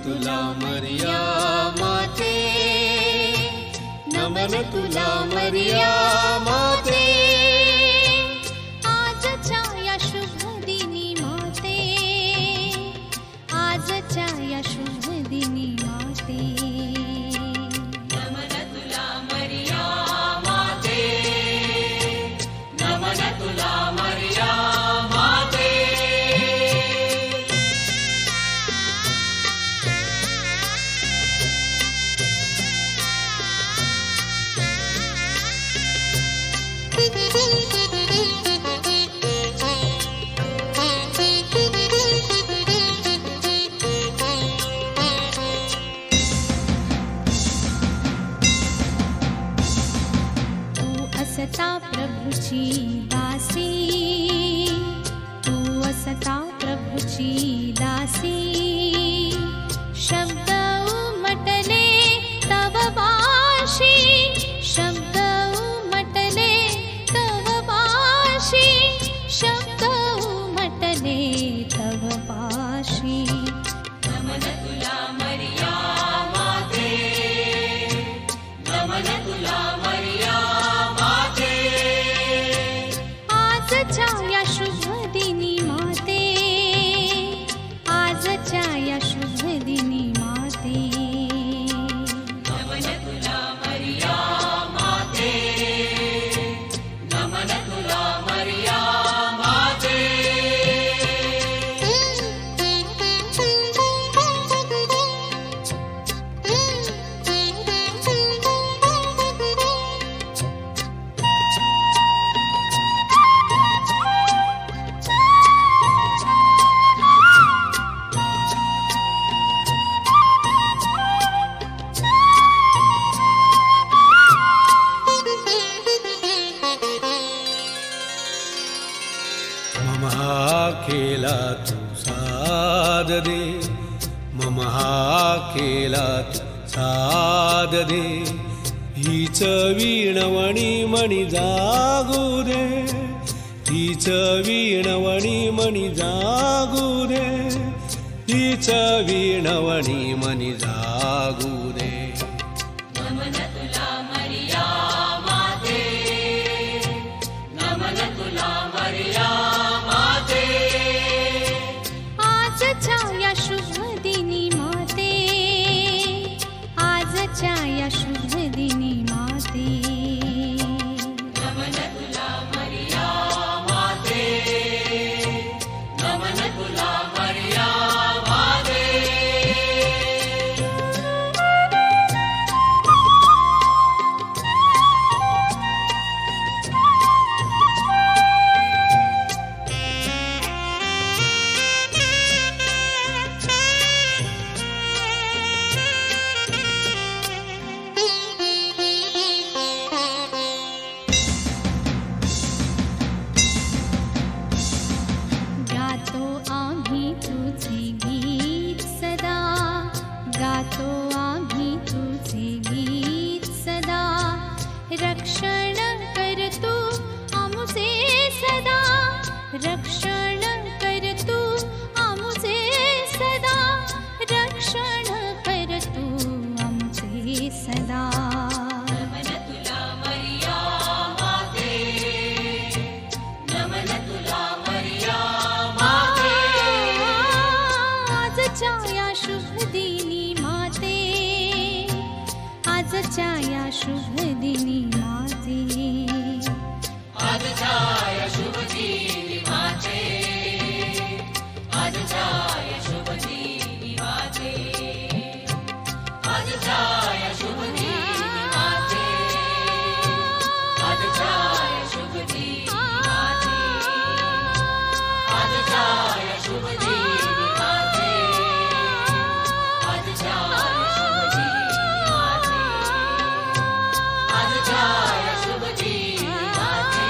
तुला मरिया माते, नमन तुला मरिया माते। आजच्या या शुभ दिनी माते, आजच्या या शुभ दिनी माते। नमन तुला मरिया माते, नमन तुला मरिया माते। असता प्रभुची दासी, तू असता प्रभुची दासी। शब्द उमटले तव पाशी, शब्द उमटले तव पाशी, शब्द उमटले तव पाशी। नमन तुला मरिया माते, नमन तुला मरिया माते। आजच्या या शुभ दिनी माते, आजच्या या शुभ दिनी माते। नमन तुला मरिया माते, नमन तुला मरिया माते। मम हा केला तू साद दे, मम हा केला तू साद दे। हीच वीणवणी मणी जागू दे, हीच वीणवणी मणी जागू दे, हीच वीणवणी मणी जागू दे। नमन तुला मरिया माते, नमन तुला मरिया माते। आजच्या या शुभ दिनी माते, आजच्या या शुभ दिनी माते। नमन तुला मरिया माते, नमन तुला मरिया माते। गातो आम्ही तुझे गीत सदा, गातो आम्ही तुझे गीत सदा। रक्षण कर तू आमुचे सदा, रक्षण कर तू आमुचे सदा, रक्षण कर तू आमुचे सदा। नमन तुला मरिया माते, नमन तुला मरिया माते। आजच्या या शुभ दिनी माते, आजच्या या शुभ दिनी माते। आजच्या या शुभ दिनी माते, आजच्या या शुभ दिनी माते, आजच्या या शुभ दिनी माते, आजच्या या शुभ दिनी माते, आजच्या या शुभ दिनी माते, आजच्या या शुभ दिनी माते, आजच्या या शुभ दिनी माते।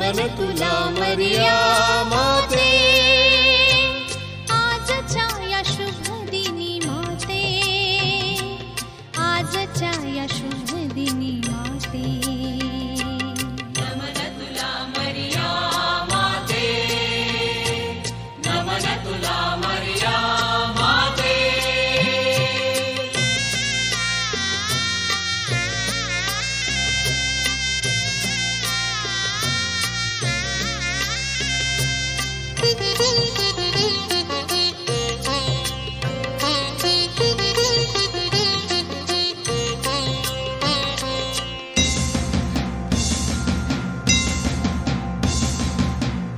नमन तुला मरिया माते. आजच्या या शुभ दिनी माते, आजच्या या शुभ दिनी माते. नमन तुला मरिया माते, नमन तुला मरिया माते.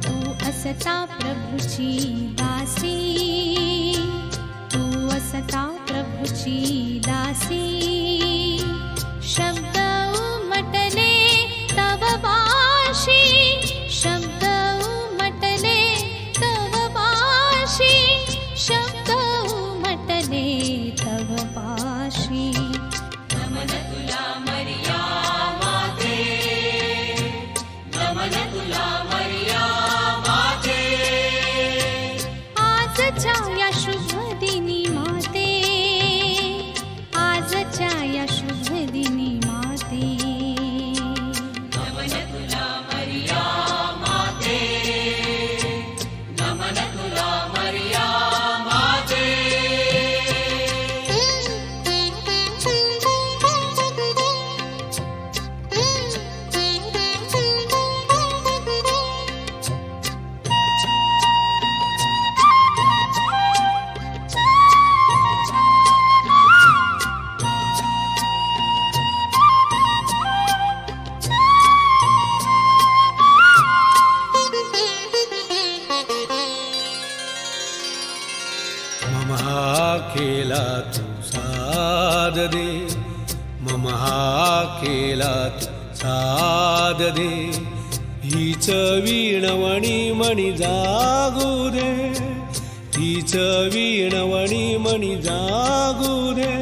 तू असता प्रभुची दासी, तू असता प्रभुची दासी. शब्द उमटले तव पाशी, शब्द उमटले तव पाशी, शब्द उमटले तव पाशी. नमन तुला मरिया माते, नमन तुला मरिया माते. आजच्या या शुभ दिनी माते, आजच्या या शुभ दिनी माते. नमन तुला मरिया माते, नमन तुला मरिया माते. मम हा केला तू साध दे, मम हा केला तू साध दे. हीच वीणवणी मणी जागू दे, हीच वीणवणी मणी जागू दे,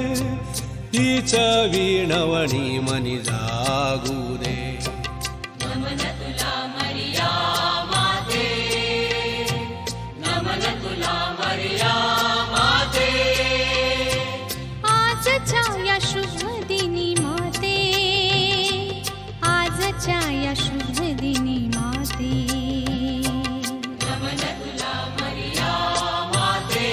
हीच वीणवणी मणी जागू दे. नमन तुला मरिया माते, नमन तुला मरिया माते. आजच्या या शुभ दिनी माते, आजच्या या शुभ दिनी माते. नमन तुला मरिया माते,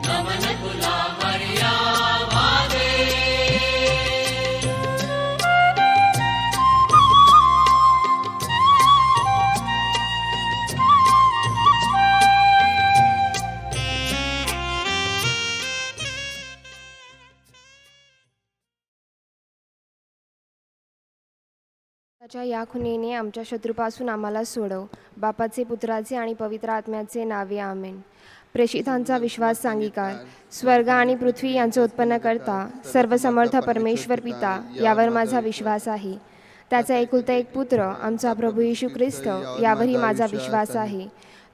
नमन तुला मरिया माते. त्याच्या या खुनेने आमच्या शत्रूपासून आम्हाला सोडव. बापाचे, पुत्राचे आणि पवित्र आत्म्याचे नावे आमेन. प्रेषितांचा विश्वास सांगिकार. स्वर्ग आणि पृथ्वी यांचे उत्पन्न करता सर्वसमर्थ परमेश्वर पिता यावर माझा विश्वास आहे. त्याचा एकुलता एक पुत्र आमचा प्रभू येशू ख्रिस्त यावरही माझा विश्वास आहे.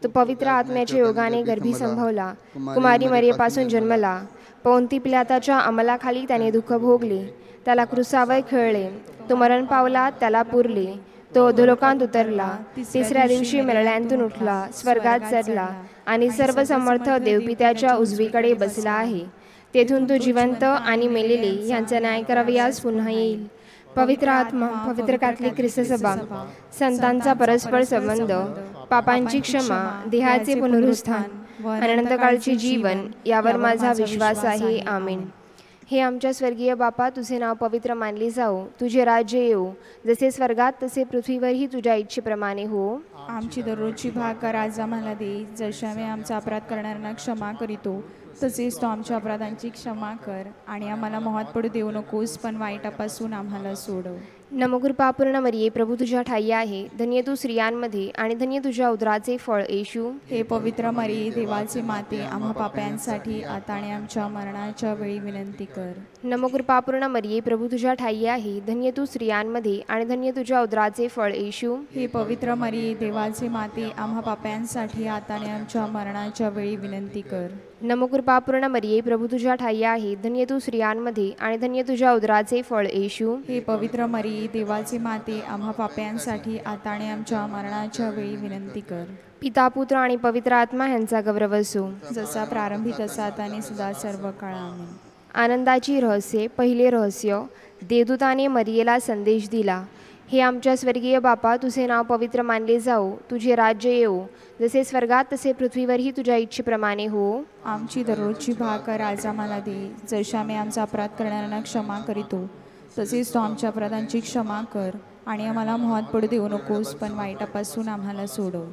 तो पवित्र आत्म्याच्या योगाने गर्भी संभवला, कुमारी मरियेपासून जन्मला. पौंती पिलाताच्या अंमलाखाली त्याने दुःख भोगले, त्याला क्रुसावर खिळले. तो मरण पावला, त्याला पुरले. तो अधोलोकांत उतरला, तिसऱ्या दिवशी मरणांतून उठला, स्वर्गात चढला आणि सर्वसमर्थ देवपित्याच्या उजवीकडे बसला आहे. तेथून तो जिवंत आणि मेलेले यांचा न्याय करावयास पुन्हा येईल. पवित्र आत्मा, पवित्र कॅथलिक ख्रिस्त सभा, संतांचा परस्पर संबंध, पापांची क्षमा, देहाचे पुनरुत्थान, अनंतकाळचे जीवन यावर माझा विश्वास आहे. आमेन. हे आमच्या स्वर्गीय बापा, तुझे नाव पवित्र मानले जाओ, तुझे राज्य येऊ, जसे स्वर्गात तसे पृथ्वीवरही तुझ्या इच्छेप्रमाणे हो. आमची दररोजची भाकर आज आम्हाला दे, जसे आम्ही आमचा अपराध करणाऱ्यांना क्षमा करीतो तसेच तो आमच्या अपराधांची क्षमा कर, आणि आम्हाला मोहात पडू देऊ नकोस, पण वाईटापासून आम्हाला सोडव. नमोकृपापूर्ण मरिये, प्रभू तुझ्या ठाई आहे, धन्य तू स्त्रियांमध्ये आणि धन्य तुझ्या उदराचे फळ येशू. हे पवित्र मरिये, देवाचे माते, आम्हा पाप्यांसाठी आता आणि आमच्या मरणाच्या वेळी विनंती कर. नमोकृपापूर्ण मरिये, प्रभू तुझ्या ठाई आहे, धन्य तू स्त्रियांमध्ये आणि धन्य तुझ्या उदराचे फळ येशू. हे पवित्र मरिये, देवाचे माते, आम्हा पाप्यांसाठी आता आणि आमच्या मरणाच्या वेळी विनंती कर. नमो कृपापूर्ण मरिये, प्रभू तुझ्या ठाई आहे, धन्य तू स्त्रियांमध्ये आणि धन्य तुझ्या उदराचे फळ येशू. हे पवित्र मरिये, देवाची माते, आम्हा पाप्यांसाठी आता आणि आमच्या मरणाच्या वेळी विनंती कर. पिता पुत्र आणि पवित्र आत्मा ह्यांचा गौरव असो. जसा प्रारंभी तसा आता आणि सदा सर्व काळ. आमेन. आनंदाची रहस्ये. पहिले रहस्य, देवदूताने मरियेला संदेश दिला. हे आमच्या स्वर्गीय बापा, तुझे नाव पवित्र मानले जाओ, तुझे राज्य येवो, जसे स्वर्गात तसे पृथ्वीवरही तुझ्या इच्छेप्रमाणे हो. आमची दररोजची भाकर आज आम्हाला दे, जशा आम्ही आमचा अपराध करणाऱ्यांना क्षमा करीतो, तसेच तो आमच्या अपराधांची क्षमा कर, आणि आम्हाला मोहात पडू देऊ नकोस, पण वाईटापासून आम्हाला सोडव.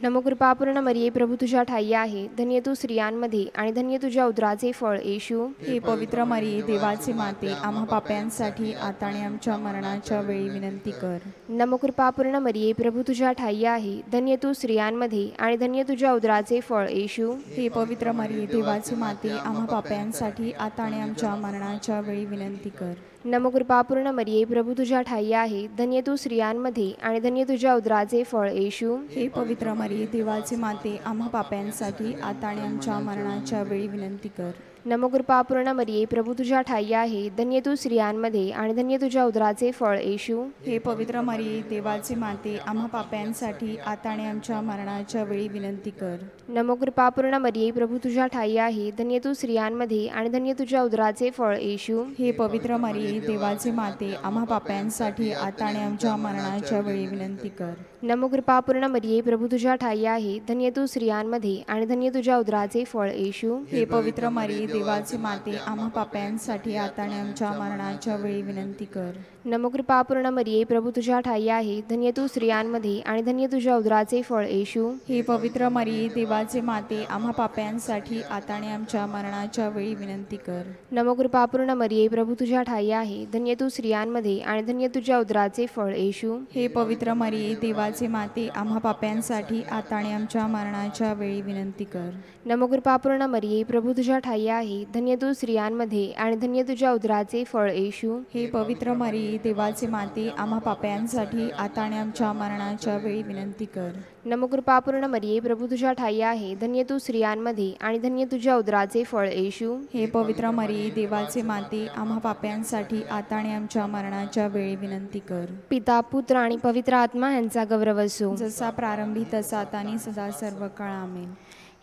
नमो कृपापूर्ण मरिये, प्रभू तुझ्या ठाई आहे, धन्य तू स्त्रियांमध्ये आणि धन्य तुझ्या उदराचे फळ येशू. हे पवित्र मरिये, देवाचे माते, आम्हा पाप्यांसाठी आता आणि आमच्या मरणाच्या वेळी विनंती कर. नमो कृपापूर्ण मरिये, प्रभू तुझ्या ठाई आहे, धन्य तू स्त्रियांमध्ये आणि धन्य तुझ्या उदराचे फळ येशू. हे पवित्र मरिये, देवाचे माते, आम्हा पाप्यांसाठी आता आणि आमच्या मरणाच्या वेळी विनंती कर. नमो कृपापूर्ण मरिये, प्रभू तुझ्या ठाई आहे, धन्य तू स्त्रियांमध्ये आणि धन्य तुझ्या उदराचे फळ येशू. हे पवित्र मरिये, देवाचे माते, आम्हा पाप्यांसाठी आता आणि आमच्या मरणाच्या वेळी विनंती कर. नमो कृपापूर्ण मरिये, प्रभू तुझ्या ठाई आहे, धन्य तू स्त्रियांमध्ये आणि धन्य तुझ्या उदराचे फळ येशू. हे पवित्र मरिये, देवाचे माते, आम्हा पाप्यांसाठी आता आणि आमच्या मरणाच्या वेळी विनंती कर. नमो कृपापूर्ण मरिये, प्रभू तुझ्या ठाई आहे, धन्य तू स्त्रियांमध्ये आणि धन्य तुझ्या उदराचे फळ येशू. हे पवित्र मरिये, देवाचे माते, आम्हा पाप्यांसाठी आता आणि आमच्या मरणाच्या वेळी विनंती कर. नमो कृपापूर्ण मरिये, प्रभू तुझ्या ठाई आहे, धन्य तू स्त्रियांमध्ये आणि धन्य तुझ्या उदराचे फळ येशू. हे पवित्र मरिये, देवाचे माते, आम्हा पाप्यांसाठी आता आणि आमच्या मरणाच्या वेळी विनंती कर. नमो कृपापूर्ण मरिये, प्रभू तुझ्या ठाई आहे, धन्य तू स्त्रियांमध्ये आणि धन्य तुझ्या उदराचे फळ येशू. हे पवित्र मरिये, देवाचे माते, आम्हा पाप्यांसाठी आता आणि आमच्या मरणाच्या वेळी विनंती कर. नमो कृपापूर्ण मरिये, प्रभू तुझ्या ठाई आहे, धन्य तू स्त्रियांमध्ये आणि धन्य तुझ्या उदराचे फळ येशू. हे पवित्र मरिये, देवाचे माते, आम्हा पाप्यांसाठी आता आणि आमच्या मरणाच्या वेळी विनंती कर. नमो कृपापूर्ण मरिये, प्रभू तुझ्या ठाई आहे, धन्य तू स्त्रियांमध्ये आणि धन्य तुझ्या उदराचे फळ येशू. हे पवित्र मरिये, देवाचे माते, आम्हा पाप्यांसाठी आता आणि आमच्या मरणाच्या वेळी विनंती कर. नमो कृपापूर्ण मरिये, प्रभू तुझ्या ठाई आहे, धन्य तू स्त्रियांमध्ये आणि धन्य तुझ्या उदराचे फळ येशू. हे पवित्र मरिये, देवाचे माते, आम्हा पाप्यांसाठी आता आणि आमच्या मरणाच्या वेळी विनंती कर. पिता पुत्र आणि पवित्र आत्मा ह्यांचा गौरव असो. जसा प्रारंभी तसा आता आणि सदा सर्व काळ. आमेन.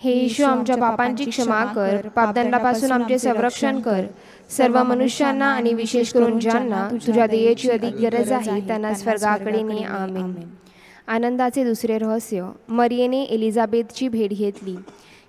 हे येशू, आमच्या पापांची क्षमा कर, पापदंडापासून आमचे संरक्षण कर, सर्व मनुष्यांना आणि विशेष करून ज्यांना तुझ्या दयेची अधिक गरज आहे त्यांना स्वर्गाकडे ने. आमेन. आनंदाचे दुसरे रहस्य, मरियेने एलिझाबेथची भेट घेतली.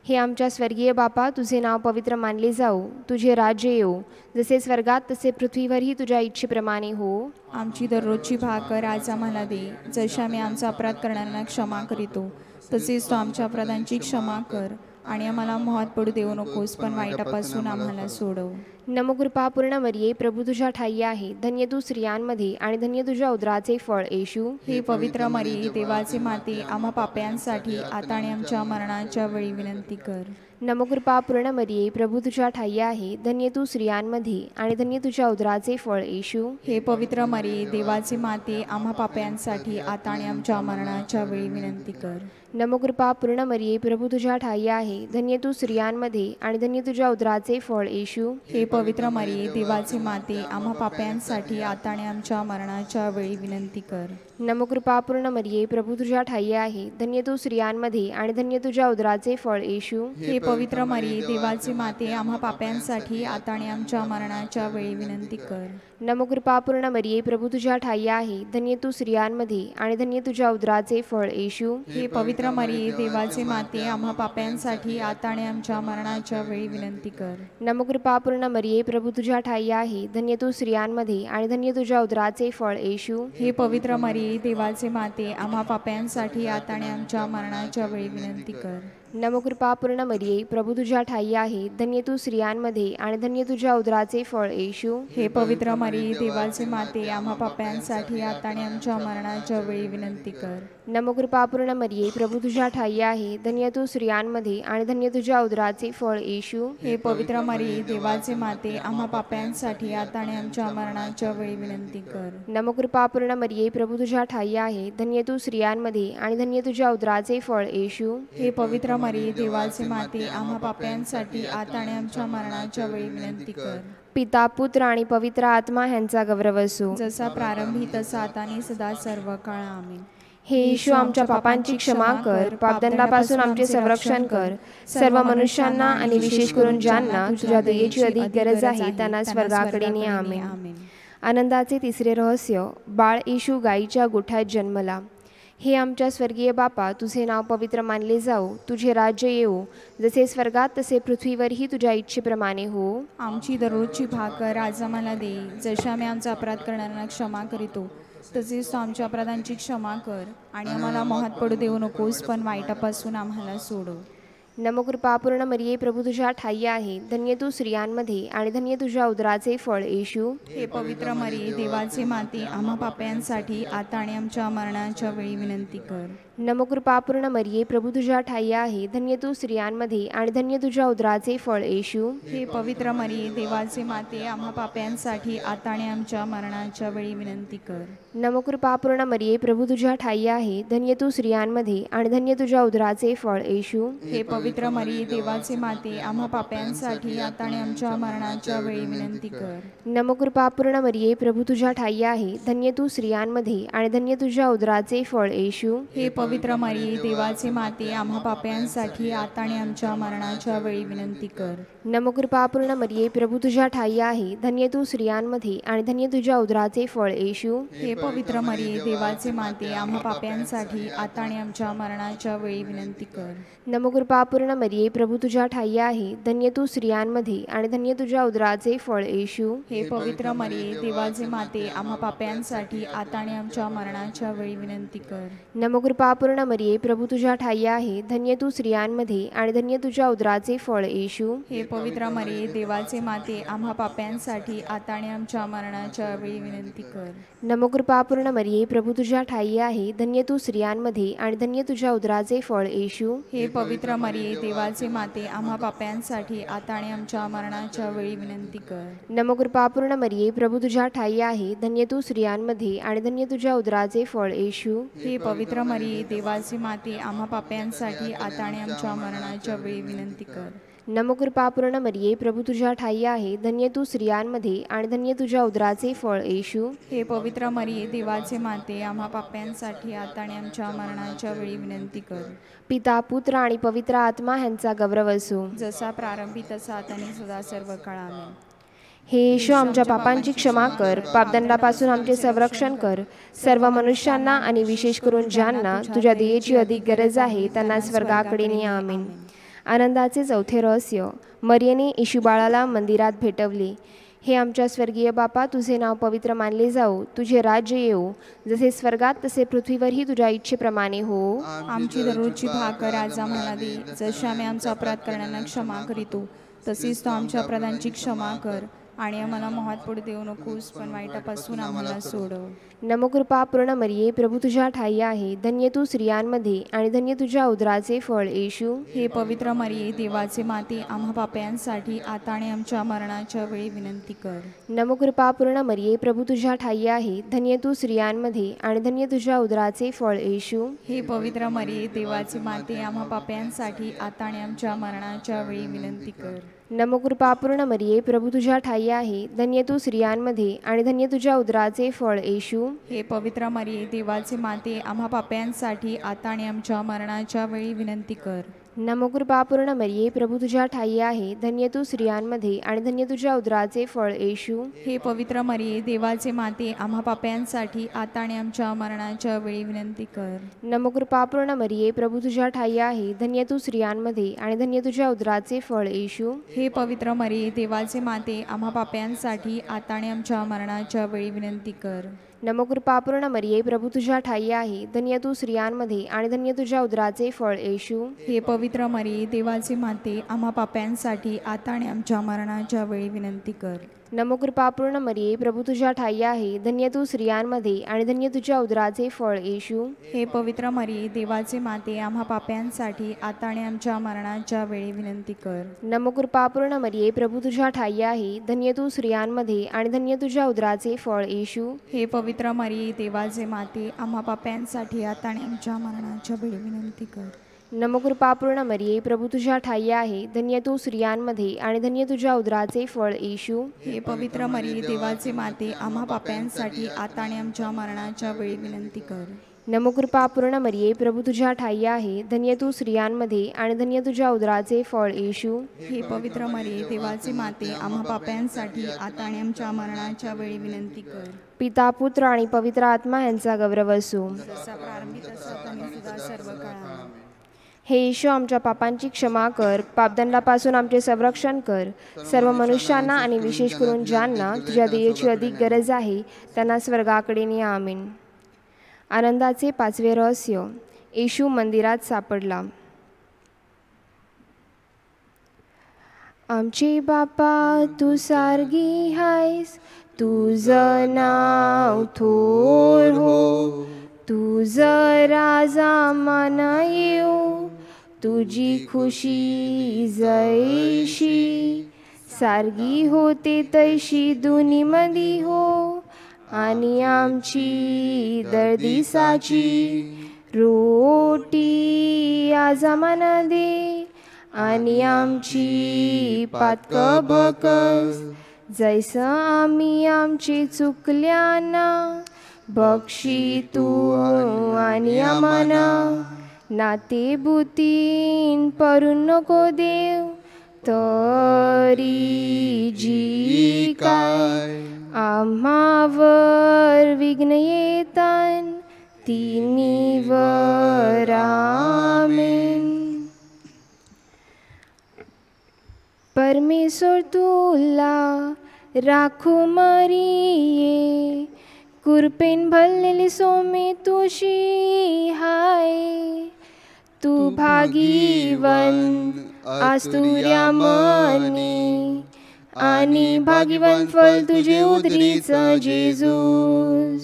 हे आमच्या स्वर्गीय बापा, तुझे नाव पवित्र मानले जाओ, तुझे राज्य येवो, जसे स्वर्गात तसे पृथ्वीवरही तुझ्या इच्छेप्रमाणे हो. आमची दररोजची भाकर आज आम्हाला दे, जशी आम्ही आमचा अपराध करणाऱ्यांना क्षमा करीतो, तसेच तो आमच्या अपराधांची क्षमा कर, आणि आम्हाला मोहात पडू देऊ नकोस, पण वाईटापासून आम्हाला सोडव. नमो कृपापूर्ण मरिये, प्रभू तुझ्या ठाई आहे, धन्य तू स्त्रियांमध्ये आणि धन्य तुझ्या उदराचे फळ येशू. हे पवित्र मरिये, देवाचे माते, आम्हा पाप्यांसाठी आता आणि आमच्या मरणाच्या वेळी विनंती कर. नमो कृपापूर्ण मरिये, प्रभू तुझ्या ठाई आहे, धन्य तू स्त्रियांमध्ये आणि धन्य तुझ्या उदराचे फळ येशू. हे पवित्र मरिये, देवाचे माते, आम्हा पाप्यांसाठी आता आणि आमच्या मरणाच्या वेळी विनंती कर. नमो कृपापूर्ण मरिये, प्रभू तुझ्या ठाई आहे, धन्य तू स्त्रियांमध्ये आणि धन्य तुझ्या उदराचे फळ येशू. हे पवित्र मरिये, देवाचे माते, आम्हा पाप्यांसाठी आता आणि आमच्या मरणाच्या वेळी विनंती कर. नमो कृपापूर्ण मरिये, प्रभू तुझ्या ठाई आहे, धन्य तू स्त्रियांमध्ये आणि धन्य तुझ्या उदराचे फळ येशू. हे पवित्र मरिये, देवाचे माते, आम्हा पाप्यांसाठी आता आणि आमच्या मरणाच्या वेळी विनंती कर. नमो कृपापूर्ण मरिये, प्रभू तुझ्या ठाई आहे, धन्य तू स्त्रियांमध्ये आणि धन्य तुझ्या उदराचे फळ येशू. हे पवित्र मरिये, देवाचे माते, आम्हा पाप्यांसाठी आता आणि आमच्या मरणाच्या वेळी विनंती कर. नमो कृपापूर्ण मरिये, प्रभू तुझ्या ठाई आहे, धन्य तू स्त्रियांमध्ये आणि धन्य तुझ्या उदराचे फळ येशू. हे पवित्र मरिये, देवाचे माते, आम्हा पाप्यांसाठी आता आणि आमच्या मरणाच्या वेळी विनंती कर. नमो कृपापूर्ण मरिये, प्रभू तुझ्या ठाई आहे, धन्य तू स्त्रियांमध्ये आणि धन्य तुझ्या उदराचे फळ येशू. हे पवित्र मरिये, देवाचे माते, आम्हा पाप्यांसाठी आता आणि आमच्या मरणाच्या वेळी विनंती कर. नमो कृपापूर्ण मरिये, प्रभू तुझ्या ठाई आहे, धन्य तू स्त्रियांमध्ये आणि धन्य तुझ्या उदराचे फळ येशू. हे पवित्र मरिये, देवाचे माते, आम्हा पाप्यांसाठी आता आणि आमच्या मरणाच्या वेळी विनंती कर. नमो कृपापूर्ण मरिये, प्रभू तुझ्या ठाई आहे, धन्य तू स्त्रियांमध्ये आणि धन्य तुझ्या उदराचे फळ येशू. हे पवित्र मरिये देवाचे माते आम्हा पाप्यांसाठी आता आणि आमच्या मरणाच्या वेळी विनंती कर. पिता पुत्र आणि पवित्र आत्मा ह्यांचा गौरव असो. जसा प्रारंभी तसा आता आणि सदा सर्व काळ आमीन. हे येशू आमच्या पापांची क्षमा कर, पापदंडापासून आमचे संरक्षण कर. सर्व मनुष्यांना आणि विशेष करून ज्यांना तुझ्या दयेची अधिक गरज आहे त्यांना स्वर्गाकडे ने. आमेन. आनंदाचे तिसरे रहस्य, बाळ येशू गायीच्या गोठ्यात जन्मला. हे आमच्या स्वर्गीय बापा, तुझे नाव पवित्र मानले जाओ, तुझे राज्य येवो, जसे स्वर्गात तसे पृथ्वीवरही तुझ्या इच्छेप्रमाणे हो. आमची दररोजची भाकर आज आम्हाला दे, जसे आम्ही आमचा अपराध करणाऱ्यांना क्षमा करीतो तसेच तू आमच्या अपराधांची क्षमा कर आणि आम्हाला मोहात पडू देऊ नकोस, पण वाईटापासून आम्हाला सोडव. नमकृपापूर्ण मरिये, प्रभू तुझ्या ठाई आहे, धन्य तू स्त्रियांमध्ये आणि धन्य तुझ्या उदराचे फळ येशू. हे पवित्र मरिये देवाचे माते आम्हा पाप्यांसाठी आता आणि आमच्या मरणाच्या वेळी विनंती कर. नमकृपापूर्ण मरिये, प्रभू तुझ्या ठाई आहे, धन्य तू स्त्रियांमध्ये आणि धन्य तुझ्या उदराचे फळ येशू. हे पवित्र मरिये देवाचे माते आम्हा पाप्यांसाठी आता आणि आमच्या मरणाच्या वेळी विनंती कर. नमकृपापूर्ण मरिये, प्रभू तुझ्या ठाई आहे, धन्य तू स्त्रियांमध्ये आणि धन्य तुझ्या उदराचे फळ येशू. हे पवित्र मरिये देवाचे माते आम्हा पाप्यांसाठी आता आणि आमच्या मरणाच्या वेळी विनंती कर. नमकृपापूर्ण मरिये, प्रभू तुझ्या ठाई आहे, धन्य तू स्त्रियांमध्ये आणि धन्य तुझ्या उदराचे फळ येशू. हे पवित्र मरिये देवाचे माते आम्हा पाप्यांसाठी आता आणि आमच्या मरणाच्या वेळी विनंती कर. नमकृपापूर्ण मरिये, प्रभू तुझ्या ठाई आहे, धन्य तू स्त्रियांमध्ये आणि धन्य तुझ्या उदराचे फळ येशू. हे पवित्र मरिये देवाचे माते आम्हा पाप्यांसाठी आता आणि आमच्या मरणाच्या वेळी विनंती कर. नमकृपापूर्ण मरिये, प्रभू तुझ्या ठाई आहे, धन्य तू स्त्रियांमध्ये आणि धन्य तुझ्या उदराचे फळ येशू. हे पवित्र मरिये देवाचे माते आम्हा पाप्यांसाठी आता आणि आमच्या मरणाच्या वेळी विनंती कर. नमकृपापूर्ण मरिये, प्रभू तुझ्या ठाई आहे, धन्य तू स्त्रियांमध्ये आणि धन्य तुझ्या उदराचे फळ येशू. हे पवित्र मरिये देवाचे माते आम्हा पाप्यांसाठी आता आणि आमच्या मरणाच्या वेळी विनंती कर. नमकृपापूर्ण मरिये, प्रभू तुझ्या ठाई आहे, धन्य तू स्त्रियांमध्ये आणि धन्य तुझ्या उदराचे फळ येशू. हे पवित्र मरिये देवाचे माते आम्हा पाप्यांसाठी आता आणि आमच्या मरणाच्या वेळी विनंती कर. नमकृपापूर्ण मरिये, प्रभू तुझ्या ठाई आहे, धन्य तू स्त्रियांमध्ये आणि धन्य तुझ्या उदराचे फळ येशू. हे पवित्र मरिये देवाचे माते आम्हा पाप्यांसाठी आता आणि आमच्या मरणाच्या वेळी विनंती कर. नमकृपापूर्ण मरिये, प्रभू तुझ्या ठाई आहे, धन्य तू स्त्रियांमध्ये आणि धन्य तुझ्या उदराचे फळ येशू. हे पवित्र मरिये देवाचे माते आम्हा पाप्यांसाठी आता आणि आमच्या मरणाच्या वेळी विनंती कर. पिता पुत्र आणि पवित्र आत्मा ह्यांचा गौरव असो. जसा प्रारंभी तसा आता आणि सदा सर्व काळ आमीन. हे येशू आमच्या पापांची क्षमा कर, पापदंडापासून आमचे संरक्षण कर. सर्व मनुष्यांना आणि विशेष करून ज्यांना तुझ्या दयेची अधिक गरज आहे त्यांना स्वर्गाकडे ने. आमीन. आनंदाचे चौथे रहस्य, मरियेने येशू बाळाला मंदिरात भेटवले. हे आमच्या स्वर्गीय बापा, तुझे नाव पवित्र मानले जाओ, तुझे राज्य येवो, जसे स्वर्गात तसे पृथ्वीवरही तुझ्या इच्छेप्रमाणे हो. आमची दररोजची भाकर आज आम्हाला दे, जसे आम्ही आमचा अपराध करण्याला क्षमा करीतो तसेच तू आमच्या अपराधांची क्षमा कर आणि आम्हाला मोहात पडू देऊ नकोस, पण वाईटापासून आम्हाला सोडव. नमकृपापूर्ण मरिये, प्रभू तुझ्या ठाई आहे, धन्य तू स्त्रियांमध्ये आणि धन्य तुझ्या उदराचे फळ येशू. हे पवित्र मरिये देवाचे माते आम्हा पाप्यांसाठी आता आणि आमच्या मरणाच्या वेळी विनंती कर. नमकृपापूर्ण मरिये, प्रभू तुझ्या ठाई आहे, धन्य तू स्त्रियांमध्ये आणि धन्य तुझ्या उदराचे फळ येशू. हे पवित्र मरिये देवाचे माते आम्हा पाप्यांसाठी आता आणि आमच्या मरणाच्या वेळी विनंती कर. नमकृपापूर्ण मरिये, प्रभू तुझ्या ठाई आहे, धन्य तू स्त्रियांमध्ये आणि धन्य तुझ्या उदराचे फळ येशू. हे पवित्र मरिये देवाचे माते आम्हा पाप्यांसाठी आता आणि आमच्या मरणाच्या वेळी विनंती कर. नमकृपापूर्ण मरिये, प्रभू तुझ्या ठाई आहे, धन्य तू स्त्रियांमध्ये आणि धन्य तुझ्या उदराचे फळ येशू. हे पवित्र मरिये देवाचे माते आम्हा पाप्यांसाठी आता आणि आमच्या मरणाच्या वेळी विनंती कर. नमकृपापूर्ण मरिये, प्रभू तुझ्या ठाई आहे, धन्य तू स्त्रियांमध्ये आणि धन्य तुझ्या उदराचे फळ येशू. हे पवित्र मरिये देवाचे माते आम्हा पाप्यांसाठी आता आणि आमच्या मरणाच्या वेळी विनंती कर. नमकृपापूर्ण मरिये, प्रभू तुझ्या ठाई आहे, धन्य तू स्त्रियांमध्ये आणि धन्य तुझ्या उदराचे फळ येशू. हे पवित्र मरिये देवाचे माते आम्हा पाप्यांसाठी आता आणि आमच्या मरणाच्या वेळी विनंती कर. नमकृपापूर्ण मरिये, प्रभू तुझ्या ठाई आहे, धन्य तू स्त्रियांमध्ये आणि धन्य तुझ्या उदराचे फळ येशू. हे पवित्र मरिये देवाचे माते आम्हा पाप्यांसाठी आता आणि आमच्या मरणाच्या वेळी विनंती कर. नमकृपापूर्ण मरिये, प्रभू तुझ्या ठाई आहे, धन्य तू स्त्रियांमध्ये आणि धन्य तुझ्या उदराचे फळ येशू. हे पवित्र मरिये देवाचे माते आम्हा पाप्यांसाठी आता आणि आमच्या मरणाच्या वेळी विनंती कर. नमकृपापूर्ण मरिये, प्रभू तुझ्या ठाई आहे, धन्य तू स्त्रियांमध्ये आणि धन्य तुझ्या उदराचे फळ येशू. हे पवित्र मरिये, देवाचे माते, आम्हा पाप्यांसाठी आता आणि आमच्या मरणाच्या वेळी विनंती कर. नमकृपापूर्ण मरिये, प्रभू तुझ्या ठाई आहे, धन्य तू स्त्रियांमध्ये आणि धन्य तुझ्या उदराचे फळ येशू. हे पवित्र मरिये, देवाचे माते, आम्हा पाप्यांसाठी आता आणि आमच्या मरणाच्या वेळी विनंती कर. पिता, पुत्र आणि पवित्र आत्मा यांचा गौरव असो. जसा प्रारंभी तसा आणि सुद्धा सर्व काळा. हे येशू, आमच्या पापांची क्षमा कर, पापदंडापासून आमचे संरक्षण कर. सर्व मनुष्यांना आणि विशेष करून ज्यांना तुझ्या दयेची अधिक गरज आहे त्यांना स्वर्गाकडे ने. आमीन. आनंदाचे पाचवे रहस्य. येशू मंदिरात सापडला. आमचे बापा तू सारगी हायस, तुझं नाव थोर हो, तुझं राजा मान येऊ, तुझी खुशी जैशी, सारगी होते तैशी दुनीमदी हो, आणि आमची दर्दिसाची रोटी आज आम्हाला दे, आणि आमची पातक भकस जैसं आम्ही आमची चुकल्यांना बक्षी तू, आणि आम्हाला नाते बुतीन परू नको देव, तरी जी काय आम्हावर विघ्न येतान तिनीवर. आमीन. परमेश्वर तुला राखो मरिये, कृपेन भरलेली सोमे तुझी हाय, तू भागीवन आस्तुर्या मनी, आणि भागीवन फल तुझे उदरीचं जेजूस.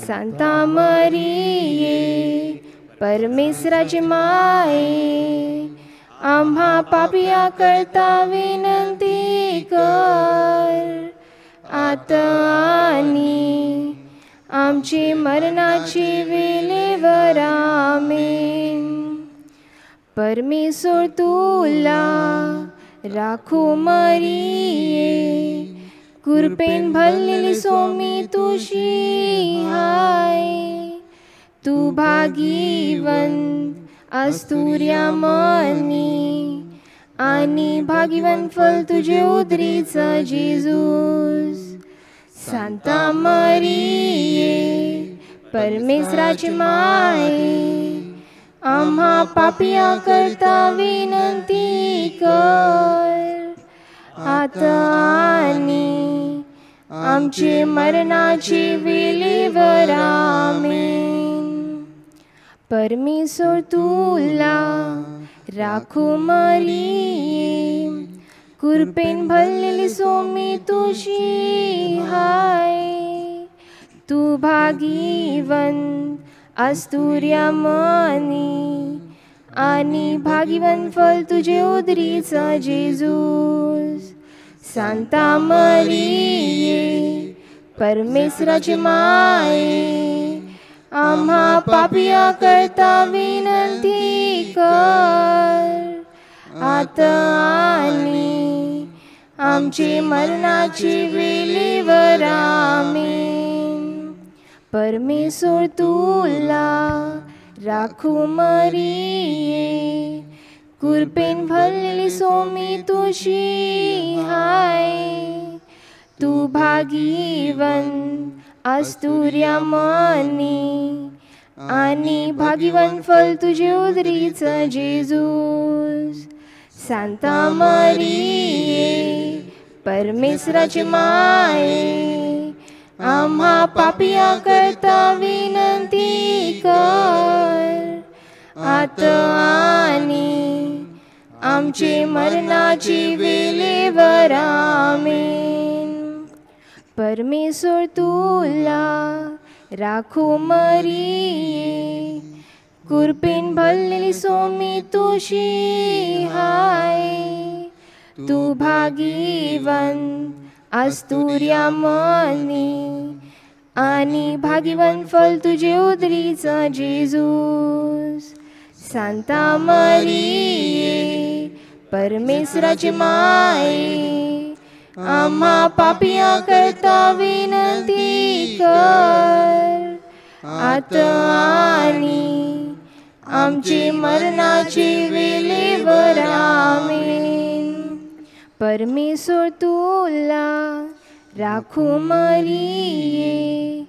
सांता मरिये, परमेश्वराची माये, आम्हा पापिया करता विनंती कर, आता आणि आमची मरणाची वेळेवर. आमीन. परमेश्वर तुला राखो मरिये, कृपेन भरलेली सोमी तुझी हाय, तू भागीवन आस्तुर्या मनी, आणि भागीवन फल तुझे उदरीचं जेजूस. सांता मरिये, परमेश्वराची माये, आम्हा पापिया करता विनंती कर, आता आणि आमचे मरणाची वेळेवर. आमीन. परमेश्वर तुला राखो मरिये, कृपेन भरलेली सोमी तुझी हाय, तू भागीवन आस्तुर्या मनी, आणि भागीवन फल तुझे उदरीचं जेजूस. सांता मरिये, परमेश्वराची माये, आम्हा पापिया करता विनंती कर, आता आणि आमचे मरणाची वेळेवर. आमीन. परमेश्वर तुला राखो मरिये, कृपेन भरलेली सोमी तुझी हाय, तू भागीवन आस्तुर्या मनी, आणि भागीवन फल तुझे उदरीचं जेजूस. सांता मरिये, परमेश्वराची माये, आम्हा पापिया करता विनंती कर, आता आणि आमचे मरणाची वेळेवर. आमीन. परमेश्वर तुला राखो मरिये, कृपेन भरलेली सोमी तुझी हाय, तू भागीवन आस्तुर्या मनी, आणि भागीवन फल तुझे उदरीचं जेजूस. सांता मरिये परमेश्वराची माये आम्हा पापिया करता विनंती कर आता आणि आमची मरणाची वेळेवर आमेन. परमेश्वर तुला राखू मरिये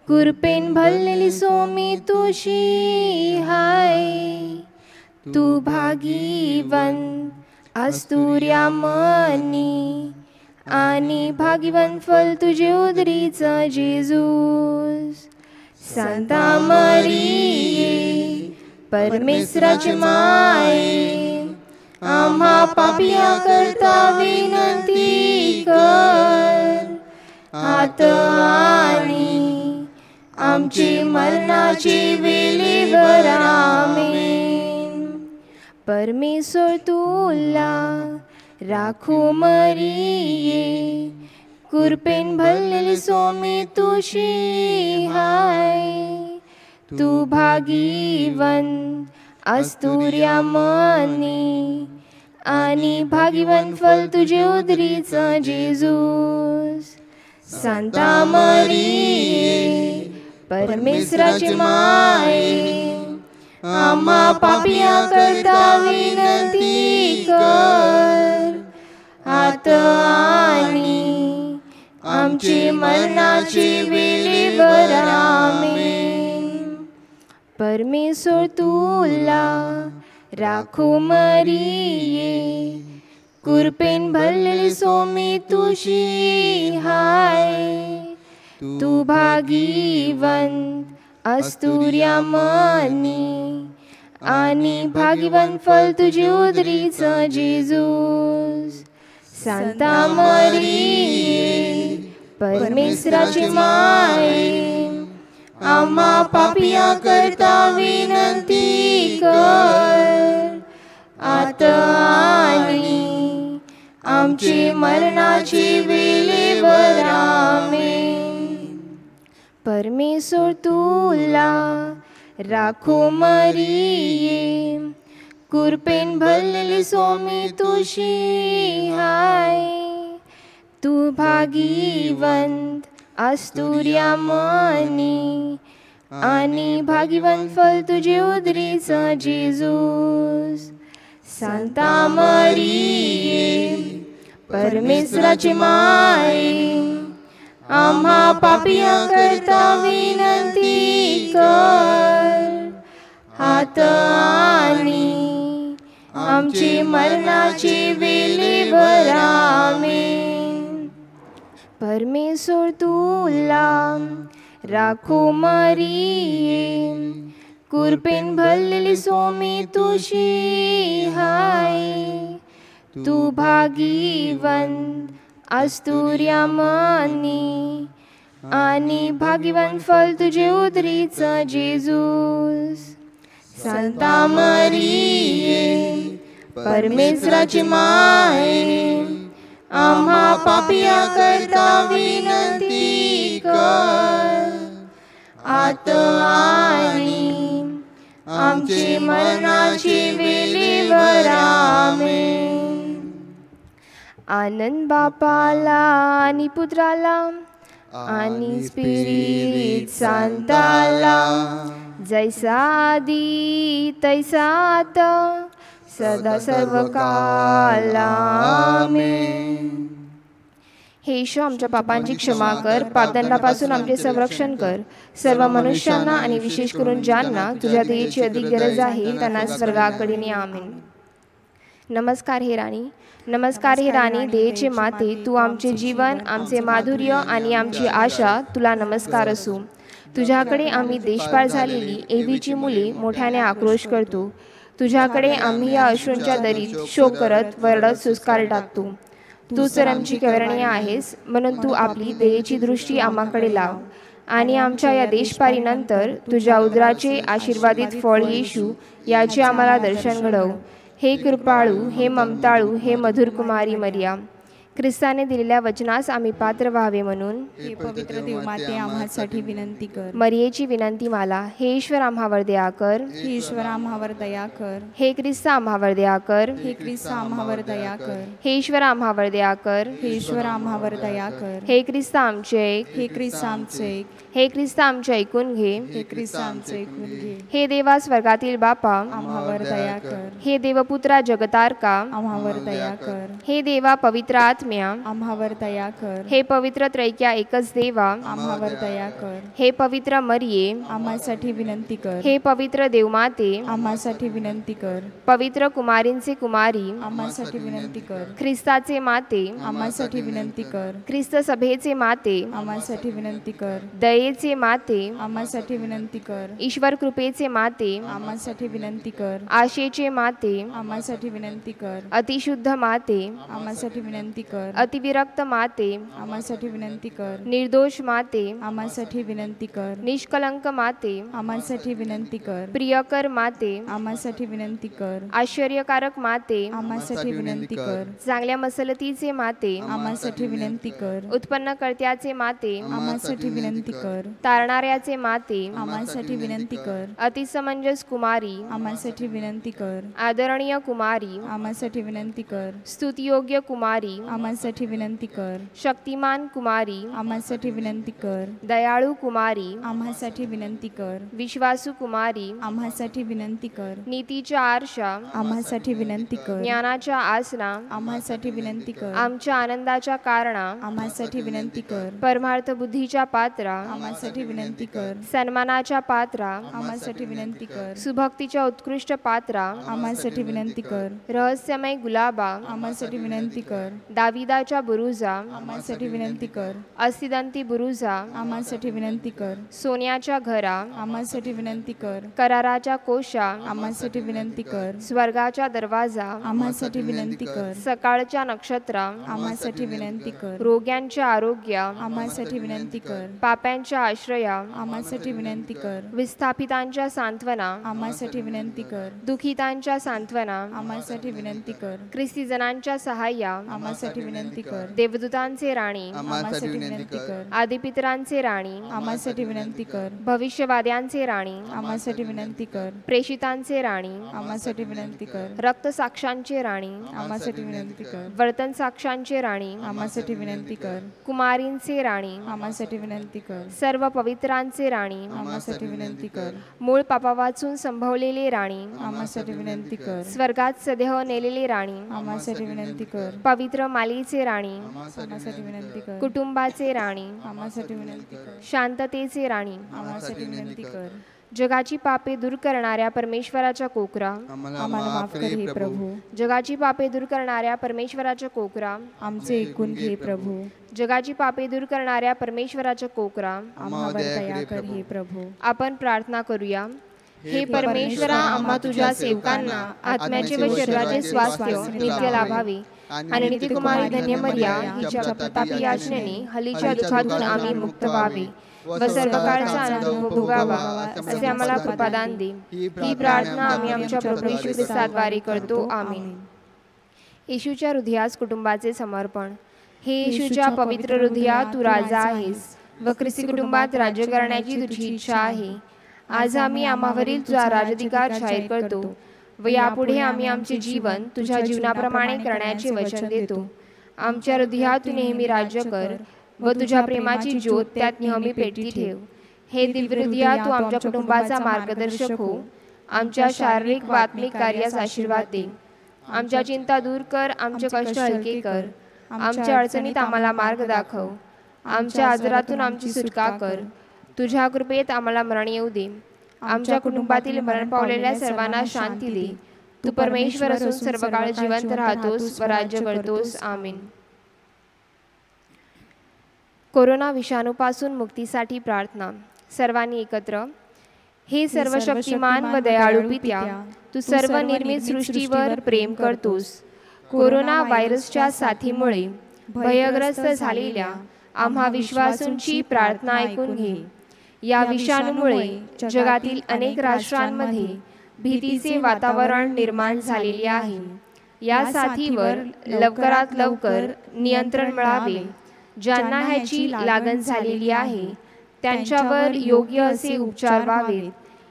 कृपेन भरलेली सोमी तुझी हाय. तू भागीवन आस्तुर्या मनी आणि भागीवन फल तुझे उदरीचा जेजूस. सांता मरिये परमेश्वराची माये आम्हा पापिया करता विनंती कर आता आणि आमची मरणाची वेळेवर आमेन. परमेश्वर तुला राखू मरिये कृपेन भरलेली सोमी तुझी हाय. तू भागीवन आस्तुर्या मनी आणि भागीवन फल तुझे उदरीचा जेजूस. सांता मरिये परमेश्वराची माये आम्हा पापिया करता विनंती कर आता आणि आमची मरणाची वेळेवर आमेन. परमेश्वर तुला राखू मरिये कृपेन भरलेली सोमी तुझी हाय. तू भागीवन आस्तुर्या मनी आणि भागीवन फल तुझे उदरीचा जेजूस. सांता मरिये परमेश्वराची माये आम्हा पापिया करता विनंती कर आता आणि आमची मरणाची वेळेवर आमेन. परमेश्वर तुला राखू मरिये कृपेन भरलेली सोमी तुझी हाय. तू भागीवंत आस्तुर्या मनी आणि भागीवन फल तुझे उदरीचा जेजूस. सांता मरिये परमेश्वराची माये आम्हा पापिया करता विनंती कर आता आणि आमची मरणाची वेळेवर आमेन. परमेश्वर तुला राखू मरिये कृपेन भरलेली सोमी तुझी हाय. तू भागीवंत आस्तुर्या मनी आणि भागीवन फल तुझे उदरीचा जेजूस. सांता मरिये परमेश्वराची माये आम्हा पापिया करता विनंती कर आता आणि आमची मरणाची वेळेवर आमेन. आनंद बापाला आणि पुत्राला आणि स्पिरिट सांताला जैसा आदी तैसा आता सदा सर्वकाल आमेन. हे ईशो आमच्या पापांची क्षमा कर पापदंडापासून आमचे संरक्षण कर. सर्व मनुष्यांना आणि विशेष करून ज्यांना तुझ्या दयेची अधिक गरज आहे त्यांना स्वर्गाकडे ने आमेन. नमस्कार हे राणी, नमस्कार हे राणी देयेचे माते, तू आमचे जीवन आमचे माधुर्य आणि आमची आशा, तुला नमस्कार असो. तुझ्याकडे आम्ही देशपाळ झालेली एवीची मुले मोठ्याने आक्रोश करतो. तुझ्याकडे आम्ही या अश्रूंच्या दरीत शोक करत वरडत सुस्कार टाकतो. तू तर आमची कवरणी आहेस, म्हणून तू आपली दयेची दृष्टी आम्हाकडे लाव आणि आमच्या या देशपारीनंतर तुझ्या उदराचे आशीर्वादित फळ येशू याचे आम्हाला दर्शन घडव. हे कृपाळू, हे ममताळू, हे मधुर कुमारी मरिया, ख्रिस्ताने दिलेल्या वचनास आम्ही पात्र व्हावे म्हणून हे पवित्र देवमाते आम्हासाठी विनंती कर. मरियेची विनंती माला. हे ईश्वर आम्हावर दया कर. हे ईश्वर आम्हावर दया कर. हे ख्रिस्त आम्हावर दया कर. हे ख्रिस्त आम्हावर दया कर. हे ईश्वर आम्हावर दया कर. हे ईश्वर आम्हावर दया कर. हे ख्रिस्त आमचे ऐक. हे ख्रिस्त आमचे ऐक. हे ख्रिस्त आमचे ऐकून घे. हे ख्रिस्त आमचे ऐकून घे. हे देवा स्वर्गातील बापा, आम्हावर दया कर. हे देवपुत्रा जगतारका, आम्हावर दया कर. हे देवा पवित्र आत्म्या, आम्हावर दया कर. हे पवित्र त्रैक्या एकच देवा, आम्हावर दया कर. हे पवित्र मरिये, आम्हासाठी विनंती कर. हे पवित्र देवमाते, आम्हासाठी विनंती कर. पवित्र कुमारींचे कुमारी, आम्हासाठी विनंती कर. ख्रिस्ताचे माते, आम्हासाठी विनंती कर. ख्रिस्त सभेचे माते, आम्हासाठी विनंती कर. दयेचे माते, आम्हासाठी विनंती कर. ईश्वर कृपेचे माते, आम्हासाठी विनंती कर. आशेचे माते, आम्हासाठी विनंती कर. अतिशुद्ध माते, आम्हासाठी विनंती कर. अतिविरक्त माते, आम्हासाठी विनंती कर. निर्दोष माते, आम्हासाठी विनंती कर. निष्कलंक माते, आम्हासाठी विनंती कर. प्रियकर माते, आम्हासाठी विनंती कर. आश्चर्यकारक माते, आम्हासाठी विनंती कर. चांगल्या मसलतीचे माते, आम्हासाठी विनंती कर. उत्पन्नकर्त्याचे माते, आम्हासाठी विनंती कर. तारणाऱ्याचे माते, आम्हासाठी विनंती कर. अतिसमंजस कुमारी, आम्हासाठी विनंती कर. आदरणीय कुमारी, आम्हासाठी विनंती कर. स्तुतियोग्य कुमारी, आम्हासाठी विनंती कर. शक्तिमान कुमारी, आम्हासाठी विनंती कर. दयाळू कुमारी, आम्हासाठी विनंती कर. विश्वासू कुमारी, आम्हासाठी विनंती कर. नीतीच्या आरशा, आम्हासाठी विनंती कर. ज्ञानाच्या आसना, आम्हासाठी विनंती कर. आमच्या आनंदाच्या कारणा, आम्हासाठी विनंती कर. परमार्थ बुद्धीच्या पात्रा, आम्हासाठी विनंती कर. सन्मानाच्या पात्रा, आम्हासाठी विनंती कर. सुभक्तीच्या उत्कृष्ट पात्रा, आम्हासाठी विनंती कर. रहस्यमय गुलाबा, आम्हासाठी विनंती कर. दाविदाच्या बुरुजा, आम्हासाठी विनंती कर. अस्थिदंती बुरुजा, आम्हासाठी विनंती कर. सोन्याच्या घरा, आम्हासाठी विनंती कर. कराराच्या कोशा, आम्हासाठी विनंती कर. स्वर्गाच्या दरवाजा, आम्हासाठी विनंती कर. सकाळच्या नक्षत्रा, आम्हासाठी विनंती कर. रोग्यांच्या आरोग्या, आम्हासाठी विनंती कर. पाप्यांच्या आश्रया, आम्हासाठी विनंती कर. विस्थापितांच्या सांत्वना, आम्हासाठी विनंती कर. दुखितांच्या सांत्वना, आम्हासाठी विनंती कर. ख्रिस्ती जनांच्या सहाय्या, आम्हासाठी विनंती कर. देवदूतांचे राणी, आम्हासाठी विनंती कर. आदिपितरांचे राणी, आम्हासाठी विनंती कर. भविष्यवाद्यांचे राणी, आम्हासाठी विनंती कर. प्रेषितांचे राणी, आम्हासाठी विनंती कर. रक्तसाक्षांचे राणी, आम्हासाठी विनंती कर. वर्तन साक्षांचे राणी, आम्हासाठी विनंती कर. कुमारींचे राणी, आम्हासाठी विनंती कर. सर्व पवित्रांचे राणी, आम्हासाठी विनंती कर. मूळ पापा वाचून संभवलेले राणी, आम्हासाठी विनंती कर. स्वर्गात सदेह नेलेले राणी, आम्हासाठी विनंती कर. पवित्र मालीचे राणी, आम्हासाठी विनंती कर. कुटुंबाचे राणी, आम्हासाठी विनंती कर. शांततेचे राणी, आम्हासाठी विनंती कर. जगाची पापे दूर करणाऱ्या परमेश्वराच्या कोकरा, आम्हाला माफ कर हे प्रभू. जगाची पापे दूर करणाऱ्या परमेश्वराच्या कोकरा, आमचे ऐकून घे प्रभू. जगाची पापे दूर करणाऱ्या परमेश्वराच्या कोकरा, आम्हावर दया कर हे प्रभू. आपण प्रार्थना करूया. हे परमेश्वरा, आम्हा तुझ्या सेवकांना आत्म्याचे व शरीराचे स्वास्थ्य नित्य लाभावे आणि नित्यकुमारी धन्यमर्या हिच्या प्रतापी याचनेने हल्लीच्या दुःखातून आम्ही मुक्त व्हावे व सर्व काळचा आनंद भोगावा असे आम्हाला कृपादान दे. ही प्रार्थना आम्ही आमच्या प्रभू येशू ख्रिस्ताद्वारे करतो. आमीन. येशूच्या हृदयास कुटुंबाचे समर्पण. हे येशूच्या पवित्र हृदया, तू राजा आहेस व ख्रिस्ती कुटुंबात राज्य करण्याची तुझी इच्छा आहे. आज आम्ही आम्हावरील तुझा राजाधिकार जाहीर करतो व यापुढे आम्ही आमचे जीवन तुझ्या जीवनाप्रमाणे करण्याचे वचन देतो. आमच्या हृदयात तू नेहमी राज्य कर व तुझ्या प्रेमाची ज्योत त्यात नेहमी पेटती ठेव. हे दिव्य हृदया, तू आमच्या कुटुंबाचा मार्गदर्शक हो. आमच्या शारीरिक व आत्मिक कार्यास आशीर्वाद दे. आमच्या चिंता दूर कर, आमचे कष्ट हलके कर. आमच्या अडचणीत आम्हाला मार्ग दाखव. आमच्या आजारातून आमची सुटका कर. तुझ्या कृपेत आम्हाला मरण येऊ दे. आमच्या कुटुंबातील मरण पावलेल्या सर्वांना शांती दे. तू परमेश्वर असून सर्व काळ जिवंत राहतोस व राज्य करतोस. आमीन. कोरोना विषाणूपासून मुक्तीसाठी प्रार्थना. सर्वांनी एकत्र. हे सर्वशक्तिमान व दयाळू पित्या, तू सर्व निर्मित सृष्टीवर प्रेम करतोस. कोरोना व्हायरसच्या साथीमुळे भयग्रस्त झालेल्या आम्हा विश्वासूंची प्रार्थना ऐकून घे. या विषाणूमुळे जगातील अनेक राष्ट्रांमध्ये भीतीचे वातावरण निर्माण झालेले आहे. या साथीवर लवकरात लवकर नियंत्रण मिळावे. ज्यांना ह्याची लागण झालेली आहे त्यांच्यावर योग्य असे उपचार व्हावेत.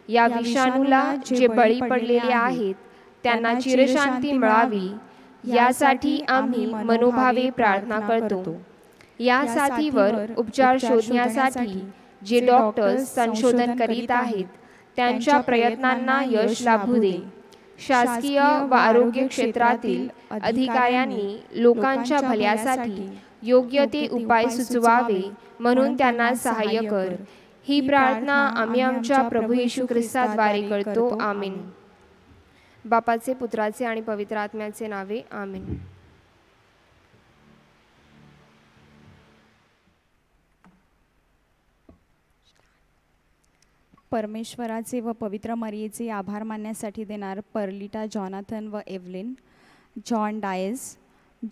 या विषाणूला जे बळी पडलेले आहेत त्यांना चिरशांती मिळावी यासाठी आम्ही मनोभावे प्रार्थना करतो. या साथीवर उपचार शोधण्यासाठी जे डॉक्टर्स संशोधन करीत आहेत त्यांच्या प्रयत्नांना यश लाभू दे. शासकीय व आरोग्य क्षेत्रातील अधिकाऱ्यांनी लोकांच्या भल्यासाठी योग्य ते उपाय सुचवावे म्हणून त्यांना सहाय्य कर. ही प्रार्थना आम्ही आमच्या प्रभू येशू ख्रिस्ताद्वारे करतो. आमीन. बापाचे, पुत्राचे आणि पवित्र आत्म्याचे नावे. आमीन. परमेश्वराचे व पवित्र मरियेचे आभार मानण्यासाठी देणार पर्लिटा जॉनाथन व एव्हलिन, जॉन डायस,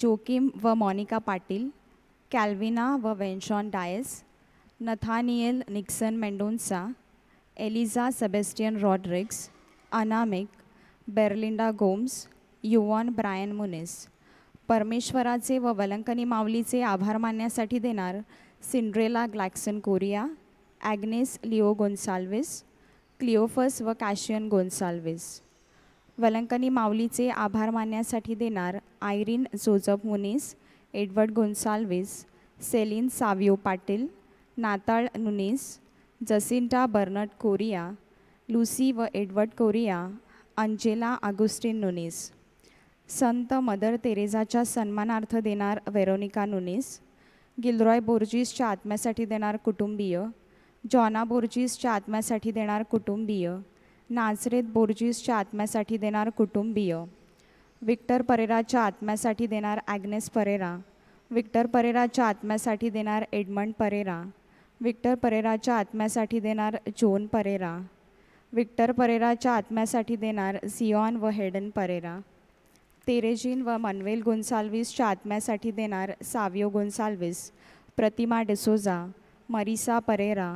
जोकिम व मॉनिका पाटील, कॅल्विना व वेन्शॉन Dias, Nathaniel Nixon Mendonca, Eliza Sebastian Rodrigues, अनामिक, Berlinda Gomes, Yvonne Brian Munis. परमेश्वराचे व वलंकनी माऊलीचे आभार मानण्यासाठी देणार सिंड्रेला ग्लॅक्सन Correia, Agnes Leo Gonsalves, Cleophas व कॅशियन गोन्साल्विस. वलंकनी माऊलीचे आभार मानण्यासाठी देणार Irene Joseph Munis, Edward Gonsalves, Celine Savio Patil, Natal Nunes, Jacinta बर्नट कोरिया, लुसी व एडवर्ड कोरिया, अंजेला आगुस्टिन नुनिस. संत मदर तेरेजाच्या सन्मानार्थ देणार वेरोनिका नुनिस, गिलरॉय बोर्जिसच्या आत्म्यासाठी देणार कुटुंबीय, जॉना बोर्जिसच्या आत्म्यासाठी देणार कुटुंबीय, नाझरेत बोर्जिसच्या आत्म्यासाठी देणार कुटुंबीय, विक्टर परेराच्या आत्म्यासाठी देणार ॲग्नेस परेरा, विक्टर परेराच्या आत्म्यासाठी देणार एडमंड परेरा, विक्टर परेराच्या आत्म्यासाठी देणार जोन परेरा, विक्टर परेराच्या आत्म्यासाठी देणार झिऑन व हेडन परेरा, तेरेजिन व मनवेल गोन्साल्विसच्या आत्म्यासाठी देणार Savio Gonsalves, Pratima D'Souza, Marisa Pereira,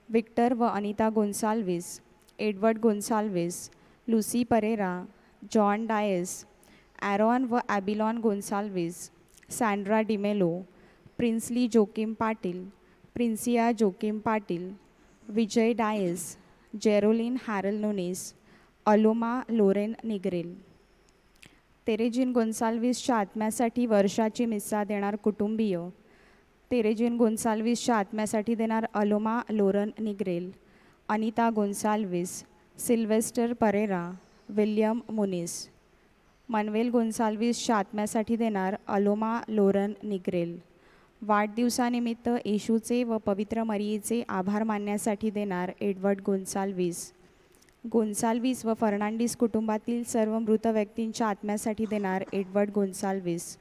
Victor व Anita Gonsalves, Edward Gonsalves, Lucy Pereira, John Dias, Aaron व ॲबिलॉन Gonsalves, Sandra D'Mello, Princely Joachim Patil, Princia Joachim Patil, Vijay Dias, जेरोलिन हॅरल नोनिस, अलोमा लोरेन निग्रेल. तेरेजिन गोन्साल्विसच्या आत्म्यासाठी वर्षाची मिस्सा देणार कुटुंबीय, तेरेजिन गोन्साल्विसच्या आत्म्यासाठी देणार अलोमा लोरन निग्रेल, Anita Gonsalves, Sylvester Pereira, William Munis. Manuel गोन्साल्विसच्या आत्म्यासाठी देणार अलोमा लोरन निग्रेल. वाढदिवसानिमित्त येशूचे व पवित्र मरियेचे आभार मानण्यासाठी देणार एडवर्ड गोन्साल्विस. गोन्साल्विस व फर्नांडिस कुटुंबातील सर्व मृत व्यक्तींच्या आत्म्यासाठी देणार एडवर्ड गोन्साल्विस.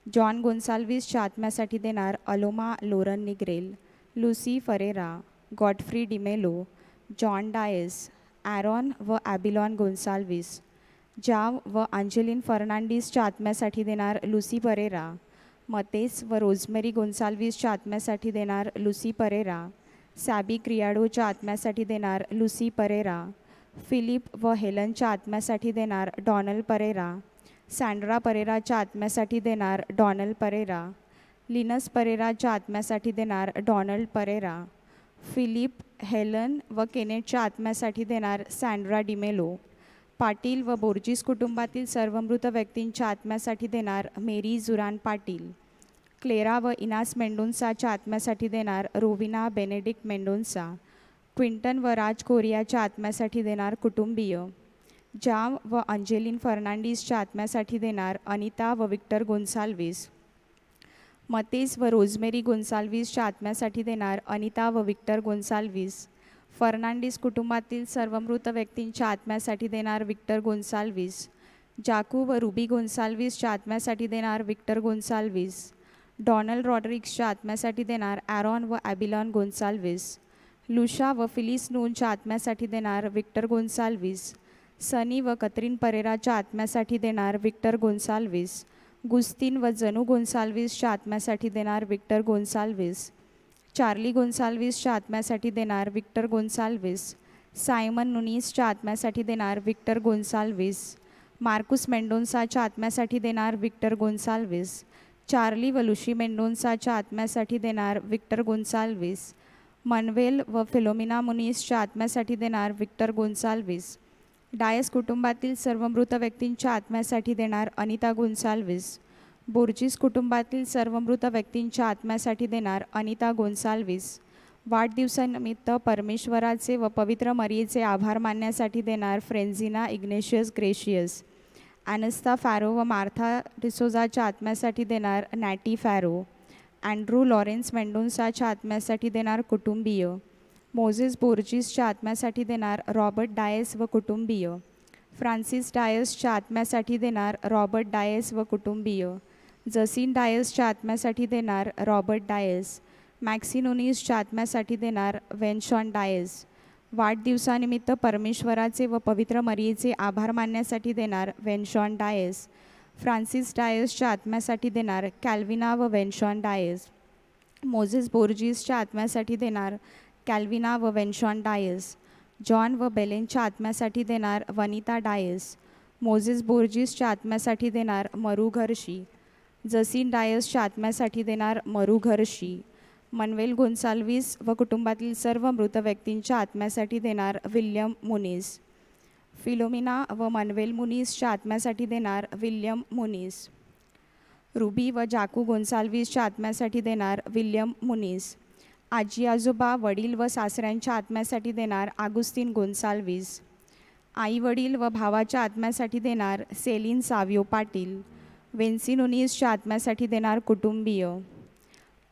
जॉन गोन्साल्विसच्या आत्म्यासाठी देणार अलोमा लोरन निग्रेल, Lucy Ferreira, Godfrey D'Mello, John Dias, Aaron व ॲबिलॉन गोन्साल्विस. जाव व अंजेलिन फर्नांडिसच्या आत्म्यासाठी देणार लुसी परेरा, मतेस व रोजमेरी गोन्साल्विसच्या आत्म्यासाठी देणार लुसी परेरा, सॅबी क्रियाडोच्या आत्म्यासाठी देणार लुसी परेरा, फिलिप व हेलनच्या आत्म्यासाठी देणार डॉनल परेरा, सँड्रा परेराच्या आत्म्यासाठी देणार डॉनल परेरा, लिनस परेराच्या आत्म्यासाठी देणार डॉनल्ड परेरा, फिलिप, हेलन व केनेटच्या आत्म्यासाठी देणार सँड्रा डिमेलो. पाटील व बोर्जिस कुटुंबातील सर्व मृत व्यक्तींच्या आत्म्यासाठी देणार मेरी जुरान पाटील. क्लेरा व इनास मेंडोन्साच्या आत्म्यासाठी देणार रोविना बेनेडिक्ट मेंडोन्सा. क्विंटन व राज कोरियाच्या आत्म्यासाठी देणार कुटुंबीय. जाव व अंजेलिन फर्नांडिसच्या आत्म्यासाठी देणार अनिता व विक्टर गोन्साल्विस. मतेस व रोजमेरी गोन्साल्विसच्या आत्म्यासाठी देणार अनिता व विक्टर गोन्साल्विस. फर्नांडिस कुटुंबातील सर्व मृत व्यक्तींच्या आत्म्यासाठी देणार विक्टर गोन्साल्विस. जाकू व रुबी गोन्साल्विसच्या आत्म्यासाठी देणार विक्टर गोन्साल्विस. डॉनल्ड रॉड्रिग्सच्या आत्म्यासाठी देणार ॲरॉन व ॲबिलॉन गोन्साल्विस. लुशा व फिलिस नूनच्या आत्म्यासाठी देणार विक्टर गोन्साल्विस. सनी व कतरीन परेराच्या आत्म्यासाठी देणार विक्टर गोन्साल्विस. गुस्तीन व जनू गोन्साल्विसच्या आत्म्यासाठी देणार विक्टर गोन्साल्विस. चार्ली गोन्साल्विसच्या आत्म्यासाठी देणार विक्टर गोन्साल्विस. सायमन नुनीसच्या आत्म्यासाठी देणार विक्टर गोन्साल्विस. मार्कुस मेंडोन्साच्या आत्म्यासाठी देणार विक्टर गोन्साल्विस. चार्ली व लुशी मेंडोन्साच्या आत्म्यासाठी देणार विक्टर गोन्साल्विस. मनवेल व फिलोमिना मुनीसच्या आत्म्यासाठी देणार विक्टर गोन्साल्विस. डायस कुटुंबातील सर्व मृत व्यक्तींच्या आत्म्यासाठी देणार अनिता गोन्साल्विस. बोर्जिस कुटुंबातील सर्व मृत व्यक्तींच्या आत्म्यासाठी देणार अनिता गोन्साल्विस. वाढदिवसानिमित्त परमेश्वराचे व पवित्र मरियेचे आभार मानण्यासाठी देणार फ्रेन्झिना इग्नेशियस ग्रेशियस. ॲनस्ता फॅरो व मार्था डिसोजाच्या आत्म्यासाठी देणार नॅटी फॅरो. अँड्रू लॉरेन्स मेंडोन्साच्या आत्म्यासाठी देणार कुटुंबीय. मोझेस बोर्जिसच्या आत्म्यासाठी देणार रॉबर्ट डायस व कुटुंबीय. फ्रान्सिस डायसच्या आत्म्यासाठी देणार रॉबर्ट डायस व कुटुंबीय. जसीन डायसच्या आत्म्यासाठी देणार रॉबर्ट डायस. मॅक्सिनोनिसच्या आत्म्यासाठी देणार वेनशॉन डायस. वाढदिवसानिमित्त परमेश्वराचे व पवित्र मरियेचे आभार मानण्यासाठी देणार वेनशॉन डायस. फ्रान्सिस डायसच्या आत्म्यासाठी देणार कॅल्विना व वेनशॉन डायस. मोझेस बोर्जिसच्या आत्म्यासाठी देणार कॅल्विना व वेनशॉन डायस. जॉन व बेलेनच्या आत्म्यासाठी देणार वनिता डायस. मोझेस बोर्जिसच्या आत्म्यासाठी देणार मरू घरशी. जसीन डायसच्या आत्म्यासाठी देणार मरू घरशी. मनवेल गोन्साल्विस व कुटुंबातील सर्व मृत व्यक्तींच्या आत्म्यासाठी देणार विल्यम मुनीस. फिलोमिना व मनवेल मुनीसच्या आत्म्यासाठी देणार विल्यम मुनीस. रुबी व जाकू गोन्साल्विसच्या आत्म्यासाठी देणार विल्यम मुनीस. आजी आजोबा वडील व सासऱ्यांच्या आत्म्यासाठी देणार आगुस्तीन गोन्साल्विस. आई वडील व भावाच्या आत्म्यासाठी देणार सेलिन सावियो पाटील. वेन्सी नुनीसच्या आत्म्यासाठी देणार कुटुंबीय.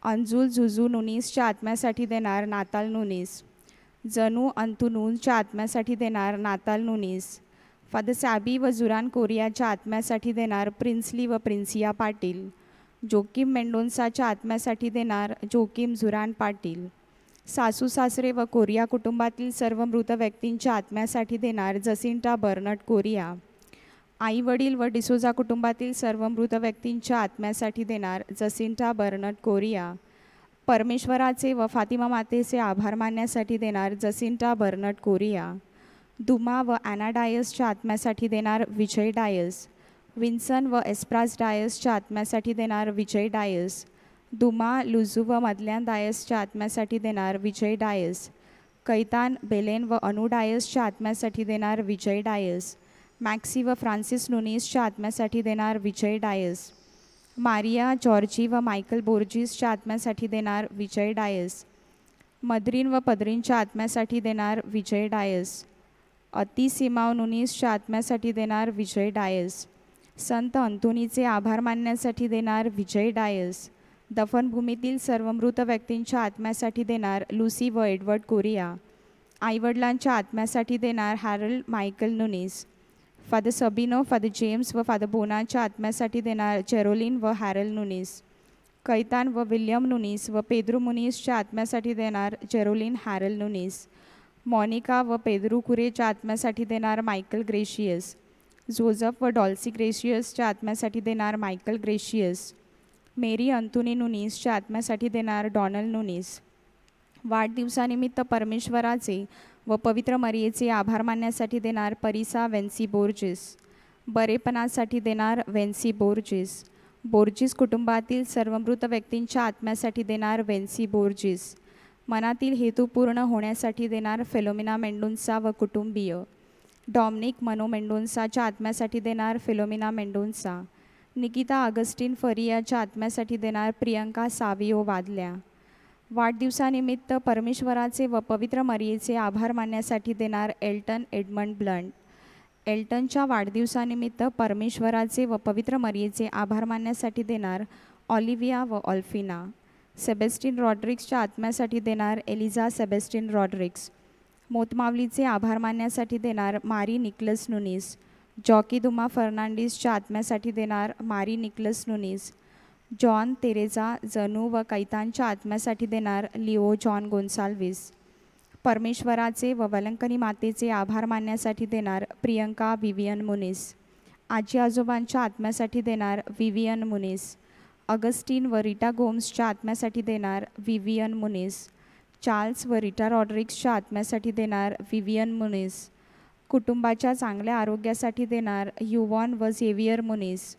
अंजुल झुझू नुनीसच्या आत्म्यासाठी देणार नाताल नुनीस. जनू अंतुनूनच्या आत्म्यासाठी देणार नाताल नुनीस. फादर सॅबी व जुरान कोरियाच्या आत्म्यासाठी देणार प्रिन्सली व प्रिन्सिया पाटील. जोकिम मेंडोन्साच्या आत्म्यासाठी देणार जोकिम झुरान पाटील. सासू सासरे व कोरिया कुटुंबातील सर्व मृत व्यक्तींच्या आत्म्यासाठी देणार जसिंटा बर्नट कोरिया. आई वडील व डिसोजा कुटुंबातील सर्व मृत व्यक्तींच्या आत्म्यासाठी देणार जसिंटा बर्नट कोरिया. परमेश्वराचे व फातिमा मातेचे आभार मानण्यासाठी देणार जसिंटा बर्नट कोरिया. दुमा व ॲना डायसच्या आत्म्यासाठी देणार विजय डायस. विन्सन व एस्प्रास डायसच्या आत्म्यासाठी देणार विजय डायस. दुमा लुझू व मदल्यान डायसच्या आत्म्यासाठी देणार विजय डायस. कैतान बेलेन व अनु डायसच्या आत्म्यासाठी देणार विजय डायस. मॅक्सी व फ्रान्सिस नुनीसच्या आत्म्यासाठी देणार विजय डायस. मारिया जॉर्जी व मायकल बोर्जिसच्या आत्म्यासाठी देणार विजय डायस. मद्रीन व पद्रीनच्या आत्म्यासाठी देणार विजय डायस. अति सिमाव नुनीसच्या आत्म्यासाठी देणार विजय डायस. संत अंतोनीचे आभार मानण्यासाठी देणार विजय डायस. दफनभूमीतील सर्व मृत व्यक्तींच्या आत्म्यासाठी देणार लुसी व एडवर्ड कोरिया. आईवडिलांच्या आत्म्यासाठी देणार Harold Michael Nunes. Father Sabino, Father James व फादर बोनाच्या आत्म्यासाठी देणार जेरोलिन व हॅरल नुनीस. कैतान व विल्यम नुनीस व पेद्रू मुनीसच्या आत्म्यासाठी देणार जेरोलिन हॅरल नुनीस. मॉनिका व पेद्रू कुरेच्या आत्म्यासाठी देणार मायकल ग्रेशियस. जोझफ व डॉल्सी ग्रेशियसच्या आत्म्यासाठी देणार मायकल ग्रेशियस. मेरी अंतुनी नुनीसच्या आत्म्यासाठी देणार डॉनल्ड नुनीस. वाढदिवसानिमित्त परमेश्वराचे व पवित्र मरियेचे आभार मानण्यासाठी देणार परिसा वेन्सी बोर्जिस. बरेपणासाठी देणार वेन्सी बोर्जिस. बोर्जिस कुटुंबातील सर्व मृत व्यक्तींच्या आत्म्यासाठी देणार वेन्सी बोर्जिस. मनातील हेतू पूर्ण होण्यासाठी देणार फिलोमिना मेंडोन्सा व कुटुंबीय. डॉमिनिक मनो मेंडोन्साच्या आत्म्यासाठी देणार फिलोमिना मेंडोन्सा. निकिता अगस्टिन फरियाच्या आत्म्यासाठी देणार प्रियंका सावियो वादल्या. वाढदिवसानिमित्त परमेश्वराचे व पवित्र मरियेचे आभार मानण्यासाठी देणार एल्टन एडमंड ब्लंट. एल्टनच्या वाढदिवसानिमित्त परमेश्वराचे व पवित्र मरियेचे आभार मानण्यासाठी देणार ऑलिव्हिया व ऑल्फिना. सेबेस्टिन रॉड्रिक्सच्या आत्म्यासाठी देणार एलिझा सेबेस्टिन रॉड्रिक्स. मोतमावलीचे आभार मानण्यासाठी देणार मारी निकलस नुनीस. जॉकी दुमा फर्नांडिसच्या आत्म्यासाठी देणार मारी निकलस नुनीस. जॉन तेरेजा जनू व कैतानच्या आत्म्यासाठी देणार लिओ जॉन गोन्साल्विस. परमेश्वराचे व वलंकनी मातेचे आभार मानण्यासाठी देणार प्रियंका विवियन मुनीस. आजी आजोबांच्या आत्म्यासाठी देणार विवियन मुनीस. अगस्टिन व रिटा गोम्सच्या आत्म्यासाठी देणार विवियन मुनीस. चार्ल्स व रिटा रॉड्रिक्सच्या आत्म्यासाठी देणार विवियन मुनीस. कुटुंबाच्या चांगल्या आरोग्यासाठी देणार युवॉन व झेवियर मुनीस.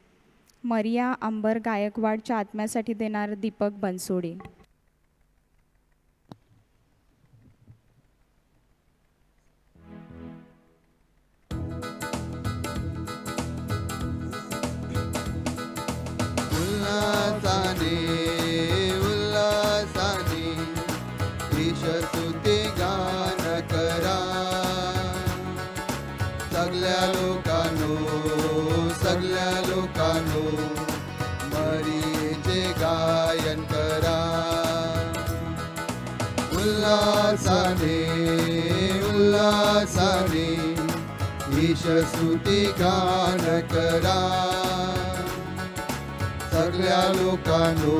मरिया अंबर गायकवाडच्या आत्म्यासाठी देणार दीपक बनसोडे. उल्हासाने उल्हासाने ईशस्तुती गान करा. सगळ्या लोकांनो मरीचे गायन करा. उल्हासाने उल्हासाने ईशस्तुती गान करा. सगळ्या लोकांनो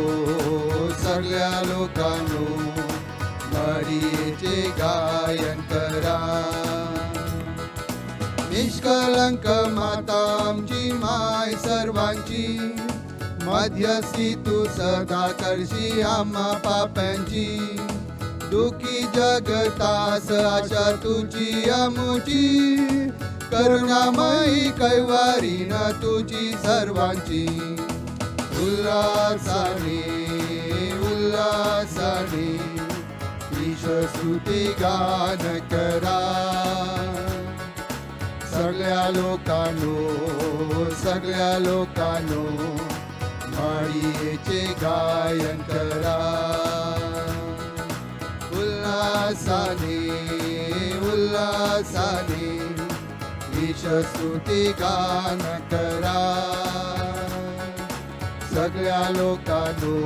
मरीचे गायन करा. निष्कलंक माता आमची माय सर्वांची, मध्यस्थी तू सदा करशी आम्हा पाप्यांची. दुखी जगतास आशा तुझी आमुची, करुणामयी कैवारीन तुझी सर्वांची. उल्हासाने उल्हासाने ईशस्तुती गान करा. सगळ्या लोकांनो मरीचे गायन करा. उल्हासाने उल्हासाने ईशस्तुती गान करा. सगळ्या लोकांनो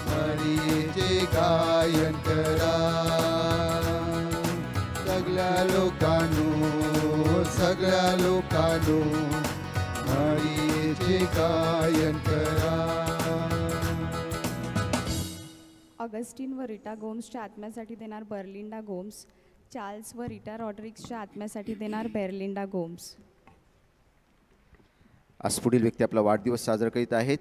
मरीचे गायन करा. सगळ्या लोकांनो मरीचे गायन करा. ऑगस्टिन व रिटा गोम्सच्या आत्म्यासाठी देणार बर्लिंडा गोम्स. चार्ल्स व रिटा रॉड्रिक्सच्या आत्म्यासाठी देणार बेर्लिंडा गोम्स. आज पुढील व्यक्ती आपला वाढदिवस साजरा करीत आहेत.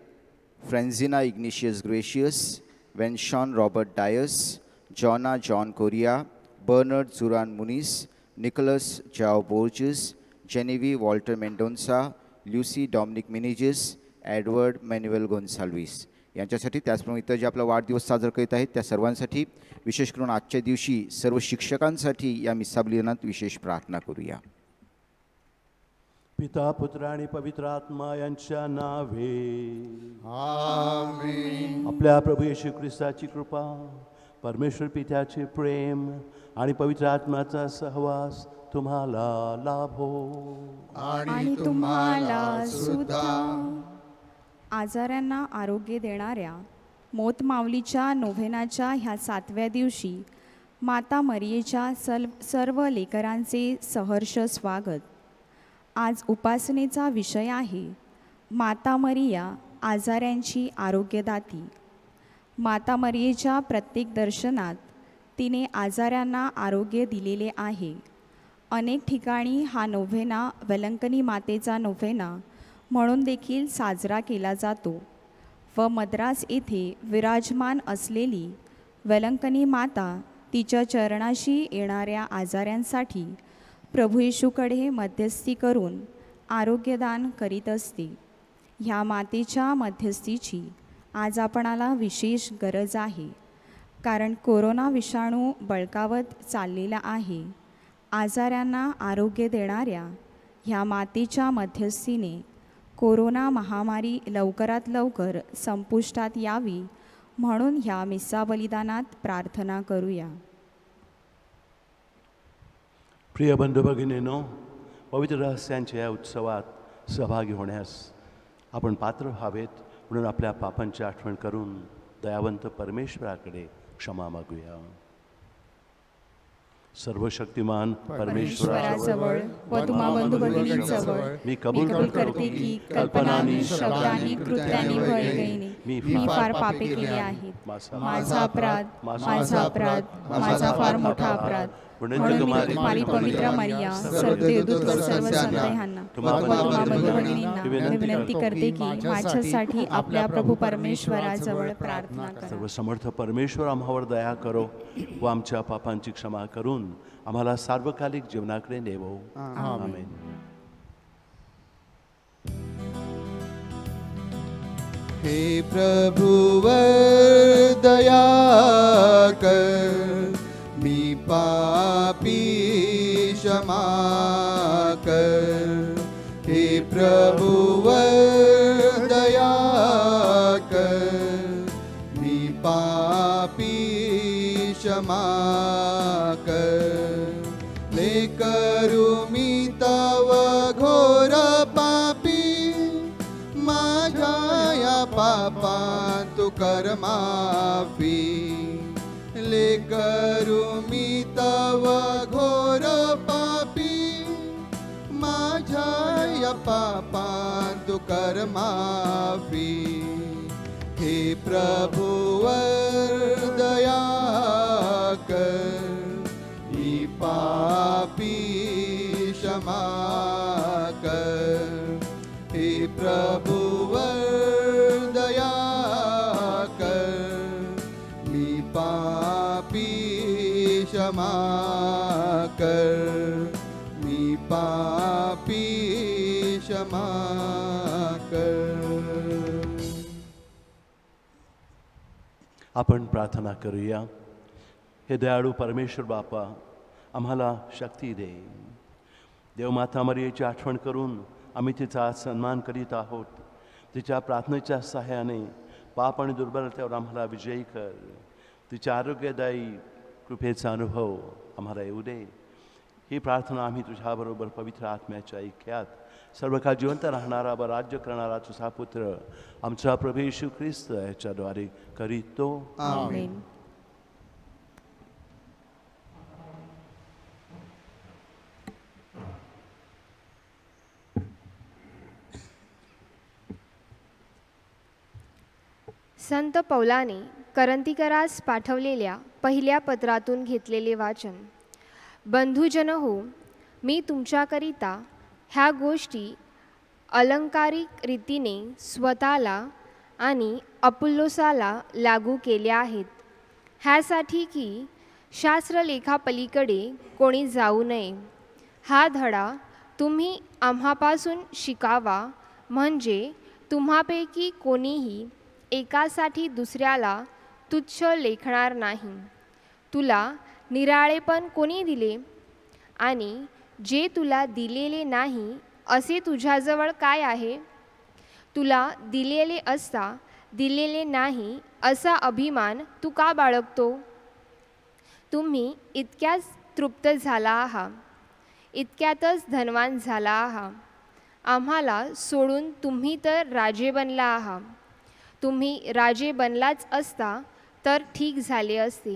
फ्रेन्झिना इग्निशियस ग्रेशियस, वेन्शॉन रॉबर्ट डायस, जॉना जॉन कोरिया, बर्नर्ड जुरान मुनिस, निकोलस जाओ बोर्जेस, जेनेवी Walter Mendonca, Lucy Dominic Menezes, Edward Manuel Gonsalves यांच्यासाठी, त्याचप्रमाणे इतर जे आपला वाढदिवस साजरा करीत आहेत त्या सर्वांसाठी, विशेष करून आजच्या दिवशी सर्व शिक्षकांसाठी या मिसा बलिदानात विशेष प्रार्थना करूया. पिता पुत्र आणि पवित्र आत्मा यांच्या नावे आमेन. आपल्या प्रभू येशू ख्रिस्ताची कृपा, परमेश्वर पित्याचे प्रेम आणि पवित्र आत्म्याचा सहवास तुम्हाला लाभो. आणि तुम्हाला सुद्धा. आजारांना आरोग्य देणाऱ्या मोत माऊलीच्या नोव्हेनाच्या ह्या 7व्या दिवशी माता मरियेच्या सर्व लेकरांचे सहर्ष स्वागत. आज उपासनेचा विषय आहे माता मरिया आजाऱ्यांची आरोग्यदाती. माता मरियेच्या प्रत्येक दर्शनात तिने आजाऱ्यांना आरोग्य दिलेले आहे. अनेक ठिकाणी हा नोव्हेना वेलंकनी मातेचा नोव्हेना म्हणून देखील साजरा केला जातो व मद्रास येथे विराजमान असलेली वेलंकनी माता तिच्या चरणाशी येणाऱ्या आजाऱ्यांसाठी प्रभू येशूकडे मध्यस्थी करून आरोग्यदान करीत असते. ह्या मातेच्या मध्यस्थीची आज आपणाला विशेष गरज आहे, कारण कोरोना विषाणू बळकावत चाललेला आहे. आजाऱ्यांना आरोग्य देणाऱ्या ह्या मातेच्या मध्यस्थीने कोरोना महामारी लवकरात लवकर संपुष्टात यावी म्हणून ह्या मिसा बलिदानात प्रार्थना करूया. प्रिय बंधू भगिनींनो, पवित्र रहस्यांच्या या उत्सवात सहभागी होण्यास आपण पात्र व्हावेत म्हणून आपल्या पापांची आठवण करून दयावंत परमेश्वराकडे क्षमा मागूया. सर्वशक्तिमान परमेश्वराजवळ व तुम्हा बंधू भगिनींजवळ मी कबूल करते की कल्पनांनी, शब्दांनी, कृत्यांनी, बळगैनी मी फार पापे केली आहेत. माझा अपराध, माझा अपराध, माझा फार मोठा अपराध. म्हणून मी तुम्हारी पवित्र मरिया, देवदूत व सर्व संतांना, तुम्हा बंधू भगिनींना मी विनंती करते की माझ्यासाठी आपल्या प्रभू परमेश्वराजवळ प्रार्थना करा. सर्व समर्थ परमेश्वर आम्हावर दया करो व आमच्या पापांची क्षमा करून आम्हाला सार्वकालिक जीवनाकडे नेवो. आमेन. हे प्रभुवर दया कर, मी पापी क्षमा कर. हे प्रभुवर दया कर, मी पापी क्षमा कर. ले करू मी तव घोर पापी, माझ्या या पापा तू कर माफी. ले करू मी तव घोर पापी, माझ्या या पापा तू कर माफी. हे प्रभुवर दया कर, ही पापी क्षमा कर. हे प्रभुवर दया कर, मी पापी क्षमा कर. मी पापी क्षमा कर. आपण प्रार्थना करूया. हे दयाळू परमेश्वर बापा, आम्हाला शक्ती दे. देवमाता मरियेची आठवण करून आम्ही तिचा सन्मान करीत आहोत. तिच्या प्रार्थनेच्या सहाय्याने पाप आणि दुर्बलतेवर आम्हाला विजयी कर. तिच्या आरोग्यदायी कृपेचा अनुभव आम्हाला येऊ दे. ही प्रार्थना आम्ही तुझ्याबरोबर पवित्र आत्म्याच्या ऐक्यात सर्व काळ जिवंत राहणारा व राज्य करणारा तुझा पुत्र आमचा प्रभू येशू ख्रिस्त याच्याद्वारे करीतो. आमेन. संत पौलाने करंतीकरास पाठवलेल्या पहिल्या पत्रातून घेतलेले वाचन. बंधुजन हो, मी तुमच्याकरिता ह्या गोष्टी अलंकारिक रीतीने स्वतःला आणि अपुल्लोसाला लागू केल्या आहेत, ह्यासाठी की शास्त्रलेखापलीकडे कोणी जाऊ नये. हा धडा तुम्ही आम्हापासून शिकावा, म्हणजे तुम्हापैकी कोणीही एकासाठी दुसऱ्याला तुच्छ लेखणार नाही. तुला निराळेपण कोणी दिले, आणि जे तुला दिलेले नाही असे तुझ्याजवळ काय आहे? तुला दिलेले असता दिलेले नाही असा अभिमान तू का बाळगतो? तुम्ही इतक्याच तृप्त झाला आहात, इतक्यातच धनवान झाला आहात. आम्हाला सोडून तुम्ही तर राजे बनला आहात. तुम्ही राजे बनलाच असता तर ठीक झाले असते,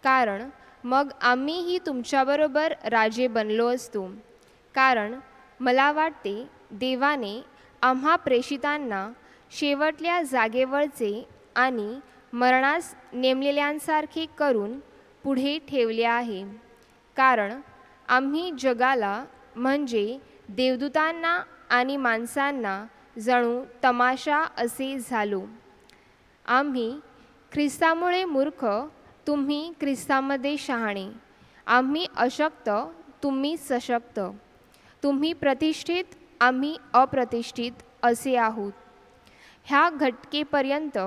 कारण मग आम्हीही तुमच्याबरोबर राजे बनलो असतो. कारण मला वाटते देवाने आम्हा प्रेषितांना शेवटल्या जागेवरचे आणि मरणास नेमलेल्यांसारखे करून पुढे ठेवले आहे. कारण आम्ही जगाला म्हणजे देवदूतांना आणि माणसांना जणू तमाशा असे झालो. आम्ही ख्रिस्तामुळे मूर्ख, तुम्ही ख्रिस्तामध्ये शहाणे. आम्ही अशक्त, तुम्ही सशक्त. तुम्ही प्रतिष्ठित, आम्ही अप्रतिष्ठित असे आहोत. ह्या घटकेपर्यंत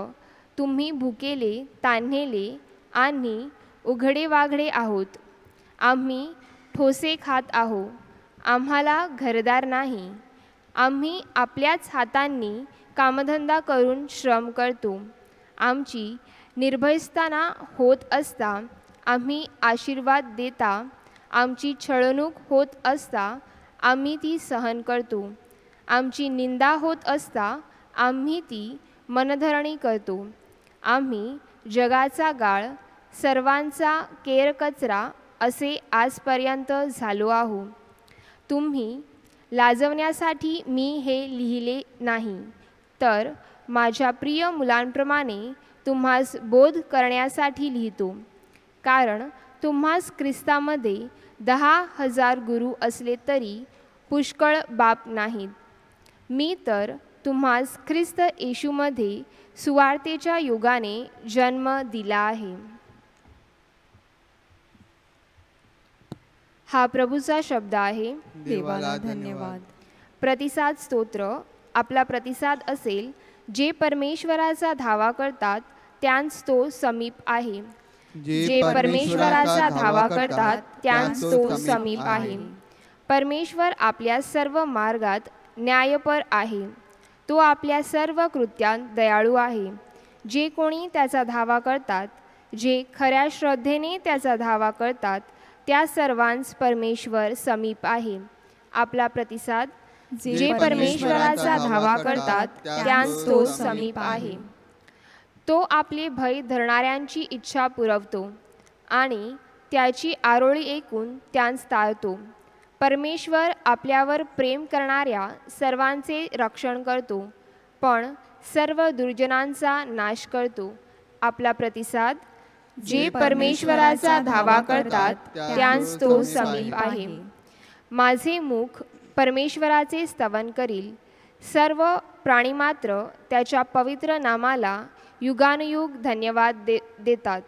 तुम्ही भुकेले, तान्हेले आणि उघडे वाघडे आहोत. आम्ही ठोसे खात आहोत, आम्हाला घरदार नाही. आम्ही आपल्याच हातांनी कामधंदा करून श्रम करतो. आमची निर्भयस्ताना होत असता आम्ही आशीर्वाद देता, आमची छळवणूक होत असता आम्ही ती सहन करतो. आमची निंदा होत असता आम्ही ती मनधरणी करतो. आम्ही जगाचा गाळ, सर्वांचा केरकचरा असे आजपर्यंत झालो आहोत. तुम्ही लाजवण्यासाठी मी हे लिहिले नाही, तर माझ्या प्रिय मुलांप्रमाणे तुम्हास बोध करण्यासाठी लिहितो, कारण तुम्हास ख्रिस्तामध्ये 10,000 गुरु असले तरी पुष्कळ बाप नाहीत. मी तर तुम्हास ख्रिस्त येशूमध्ये सुवार्तेच्या योगाने जन्म दिला आहे. हा प्रभूचा शब्द आहे. देवाला धन्यवाद. प्रतिसाद स्तोत्र. आपला प्रतिसाद असेल, जे परमेश्वराचा धावा करतात त्यांस तो समीप आहे. जे परमेश्वराचा धावा करतात त्यांस तो समीप आहे. परमेश्वर आपल्या सर्व मार्गात न्यायपर आहे. तो आपल्या सर्व कृत्यात दयाळू आहे. जे कोणी त्याचा धावा करतात, जे खऱ्या श्रद्धेने त्याचा धावा करतात, त्या सर्वांस परमेश्वर समीप आहे. आपला प्रतिसाद. जे परमेश्वराचा धावा करतात त्यांस तो समीप आहे. तो आपले भय धरणाऱ्यांची इच्छा पुरवतो आणि त्याची आरोळी ऐकून त्यांस टाळतो. परमेश्वर आपल्यावर प्रेम करणाऱ्या सर्वांचे रक्षण करतो, पण सर्व दुर्जनांचा नाश करतो. आपला प्रतिसाद. जे परमेश्वराचा धावा करतात त्यांस तो समीप आहे. माझे मुख परमेश्वराचे स्तवन करील. सर्व प्राणीमात्र त्याच्या पवित्र नामाला युगानुयुग धन्यवाद देतात.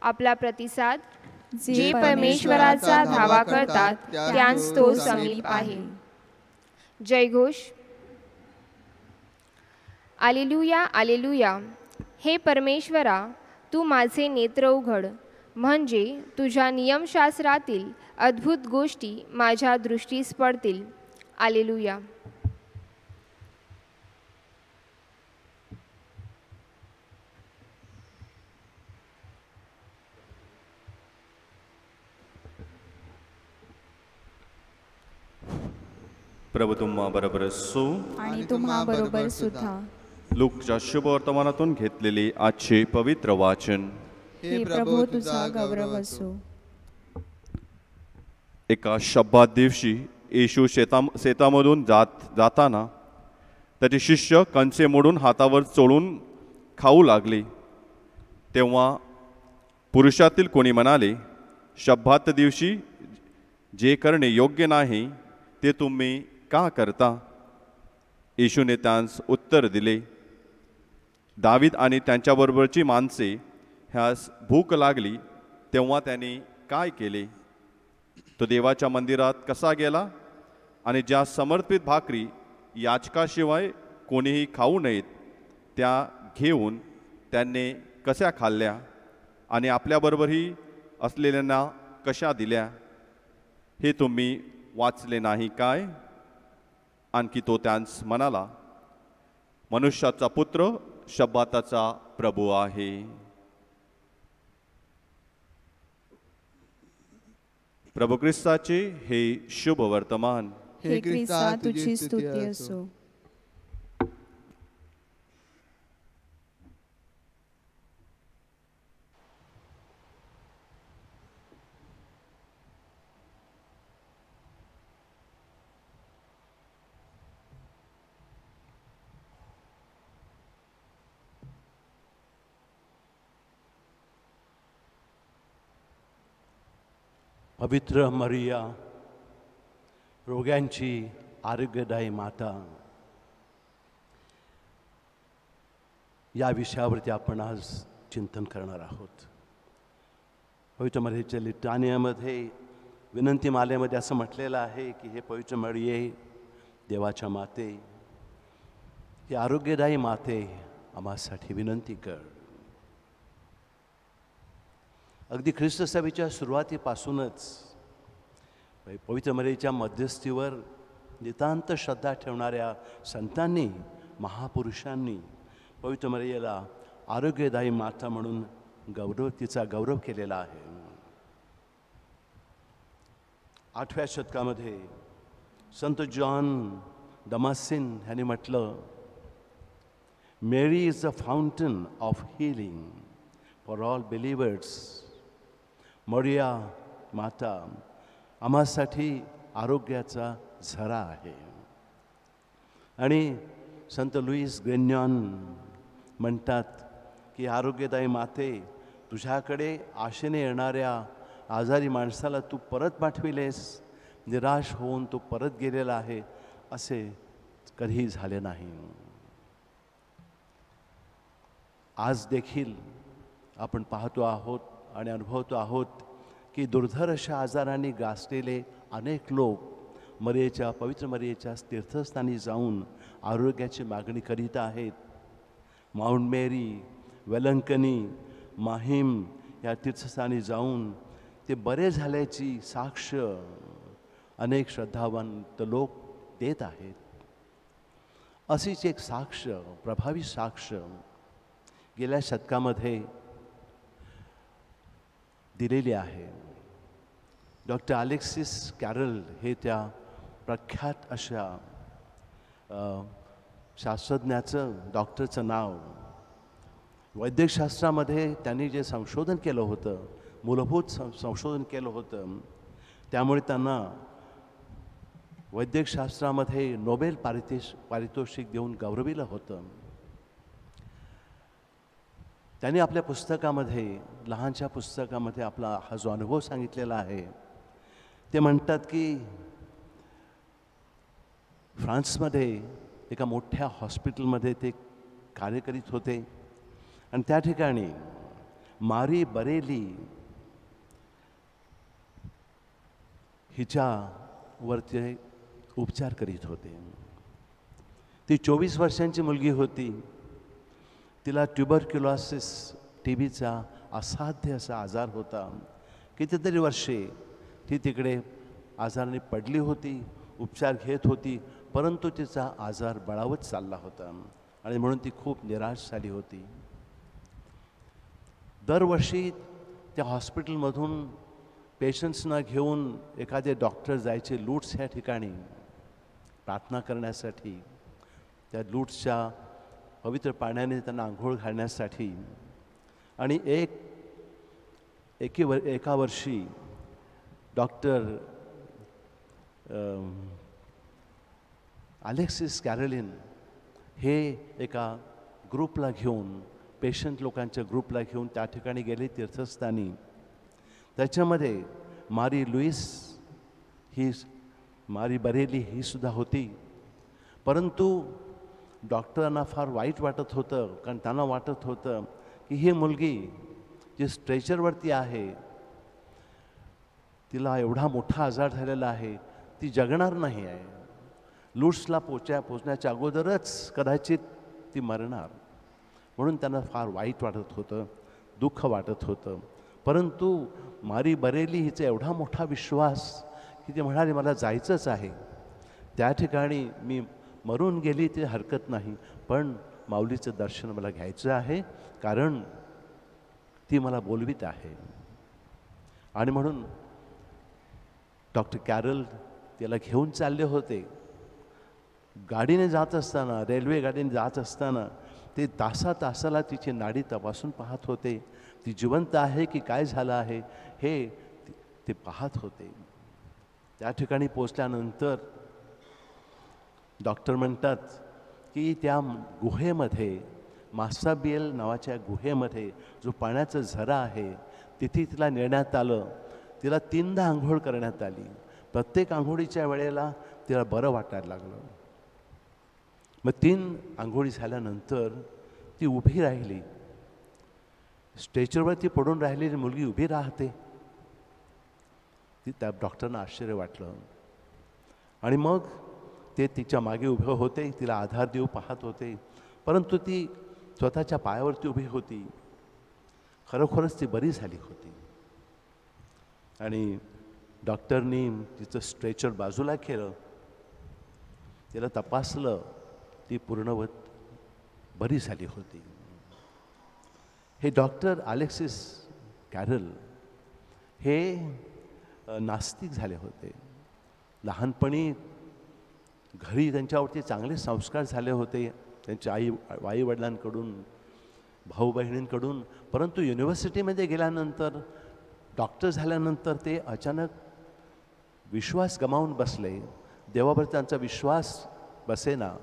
आपला प्रतिसाद. जे परमेश्वराचा धावा करतात त्यांस तो समीप आहे. जयघोष. आलेलुया, आलेलुया. हे परमेश्वरा, तू माझे नेत्र उघड, म्हणजे तुझ्या नियमशास्त्रातील अद्भुत गोष्टी माझ्या दृष्टीस पडतील. आलेलुया. प्रभू तुम्हा बरोबर असो आणि तुम्हा बरोबर सुद्धा. लूकच्या शुभ वर्तमानातून घेतलेले आजचे पवित्र वाचन. हे प्रभू तुझा गौरव असो. एका शब्दात दिवशी येशू शेतामधून जाताना त्याचे शिष्य कंचे मोडून हातावर चोळून खाऊ लागले. तेव्हा पुरुषातील कोणी म्हणाले, शब्दात दिवशी जे करणे योग्य नाही ते तुम्ही का करता? येशूने त्यांस उत्तर दिले, दावीद आणि त्यांच्याबरोबरची माणसे ह्यास भूक लागली तेव्हा त्यांनी काय केले? तो देवाच्या मंदिरात कसा गेला आणि ज्या समर्पित भाकरी याचकाशिवाय कोणीही खाऊ नयेत त्या घेऊन त्यांनी कशा खाल्ल्या आणि आपल्याबरोबरही असलेल्यांना कशा दिल्या? हे तुम्ही वाचले नाही काय? आणखी तो त्यांस म्हणाला, मनुष्याचा पुत्र शब्दाचा प्रभू आहे. प्रभू ख्रिस्ताचे हे शुभ वर्तमान. हे ख्रिस्ता तुझी स्तुती असो. पवित्र मरिया, रोग्यांची आरोग्यदायी माता, या विषयावरती आपण आज चिंतन करणार आहोत. पवित्र मरियेच्या लिटानियामध्ये विनंती मालेमध्ये असं म्हटलेलं आहे की हे पवित्र मरिये, देवाच्या माते, ही आरोग्यदायी माते, आम्हासाठी विनंती कर. अगदी ख्रिस्त सभेच्या सुरुवातीपासूनच पवित्र मरियेच्या मध्यस्थीवर नितांत श्रद्धा ठेवणाऱ्या संतांनी, महापुरुषांनी पवित्र मरियेला आरोग्यदायी माता म्हणून तिचा गौरव केलेला आहे. 8व्या शतकामध्ये संत जॉन दमासिन यांनी म्हटलं, Mary is a fountain of healing for all believers. मरिया माता आम्हासाठी आरोग्याचा झरा आहे. आणि संत लुईस ग्रेन्यॉन म्हणतात की आरोग्यदायी माते, तुझ्याकडे आशेने येणाऱ्या आजारी माणसाला तू परत पाठविलेस, निराश होऊन तो परत गेलेला आहे असे कधीही झाले नाही. आज देखील आपण पाहतो आहोत आणि अनुभवतो आहोत की दुर्धर अशा आजारांनी ग्रासलेले अनेक लोक पवित्र मरियेच्या तीर्थस्थानी जाऊन आरोग्याची मागणी करीत आहेत. माउंट मेरी, वेलंकनी, माहीम या तीर्थस्थानी जाऊन ते बरे झाल्याची साक्ष अनेक श्रद्धावंत लोक देत आहेत. अशीच एक साक्ष, प्रभावी साक्ष गेल्या शतकामध्ये दिलेली आहे. डॉक्टर अलेक्सिस कॅरल हे त्या प्रख्यात अशा शास्त्रज्ञाचं, डॉक्टरचं नाव. वैद्यकशास्त्रामध्ये त्यांनी जे संशोधन केलं होतं, मूलभूत संशोधन केलं होतं, त्यामुळे त्यांना वैद्यकशास्त्रामध्ये नोबेल पारितोषिक देऊन गौरविलं होतं. त्यांनी आपल्या पुस्तकामध्ये, लहानशा पुस्तकामध्ये आपला हा जो अनुभव सांगितलेला आहे, ते म्हणतात की फ्रान्समध्ये एका मोठ्या हॉस्पिटलमध्ये ते कार्य करीत होते आणि त्या ठिकाणी मारी बरेली हिच्यावरती उपचार करीत होते. ती 24 वर्षांची मुलगी होती. तिला ट्युबरक्युलोसिस, TBचा असाध्य असा आजार होता. कितीतरी वर्षे ती तिकडे आजाराने पडली होती, उपचार घेत होती, परंतु तिचा आजार बळावत चालला होता आणि म्हणून ती खूप निराश झाली होती. दरवर्षी त्या हॉस्पिटलमधून पेशंट्सना घेऊन एखादे डॉक्टर जायचे लूट्स ह्या ठिकाणी प्रार्थना करण्यासाठी, त्या लूट्सच्या पवित्र पाण्याने त्यांना आंघोळ घालण्यासाठी. आणि एका वर्षी डॉक्टर अलेक्सिस कॅरोलिन हे एका ग्रुपला घेऊन, पेशंट लोकांच्या ग्रुपला घेऊन त्या ठिकाणी गेले तीर्थस्थानी. त्याच्यामध्ये मारी बरेली ही सुद्धा होती. परंतु डॉक्टरांना फार वाईट वाटत होतं, कारण त्यांना वाटत होतं की ही मुलगी जी स्ट्रेचरवरती आहे, तिला एवढा मोठा आजार झालेला आहे, ती जगणार नाही आहे. लूट्सला पोचण्याच्या अगोदरच कदाचित ती मरणार. म्हणून त्यांना फार वाईट वाटत होतं, दुःख वाटत होतं. परंतु मारी बरेली हिचा एवढा मोठा विश्वास की ती म्हणाली, मला जायचंच आहे त्या ठिकाणी. मी मरून गेली ते हरकत नाही, पण माऊलीचं दर्शन मला घ्यायचं आहे, कारण ती मला बोलवीत आहे. आणि म्हणून डॉक्टर कॅरल त्याला घेऊन चालले होते. गाडीने जात असताना, रेल्वे गाडीने जात असताना ते तासाला तिची नाडी तपासून पाहत होते. ती जिवंत आहे की काय झालं आहे हे ते पाहत होते. त्या ठिकाणी पोचल्यानंतर डॉक्टर म्हणतात की त्या गुहेमध्ये, मासाबिएल नावाच्या गुहेमध्ये जो पाण्याचा झरा आहे, तिथे तिला नेण्यात आलं. तिला 3दा आंघोळ करण्यात आली. प्रत्येक आंघोळीच्या वेळेला तिला बरं वाटायला लागलं. मग 3 आंघोळी झाल्यानंतर ती उभी राहिली. स्ट्रेचरवरती पडून राहिलेली मुलगी उभी राहते. त्या डॉक्टरना आश्चर्य वाटलं आणि मग ते तिच्या मागे उभे होते, तिला आधार देऊ पाहत होते. परंतु ती स्वतःच्या पायावरती उभी होती. खरोखरच ती बरी झाली होती. आणि डॉक्टरनी तिचं स्ट्रेचर बाजूला केलं, तिला तपासलं, ती पूर्णवत बरी झाली होती. हे डॉक्टर अलेक्सिस कॅरल हे नास्तिक झाले होते. लहानपणी घरी त्यांच्यावरती चांगले संस्कार झाले होते त्यांच्या आई वडिलांकडून, भाऊ बहिणींकडून. परंतु युनिव्हर्सिटीमध्ये गेल्यानंतर, डॉक्टर झाल्यानंतर ते अचानक विश्वास गमावून बसले. देवावर त्यांचा विश्वास बसेना.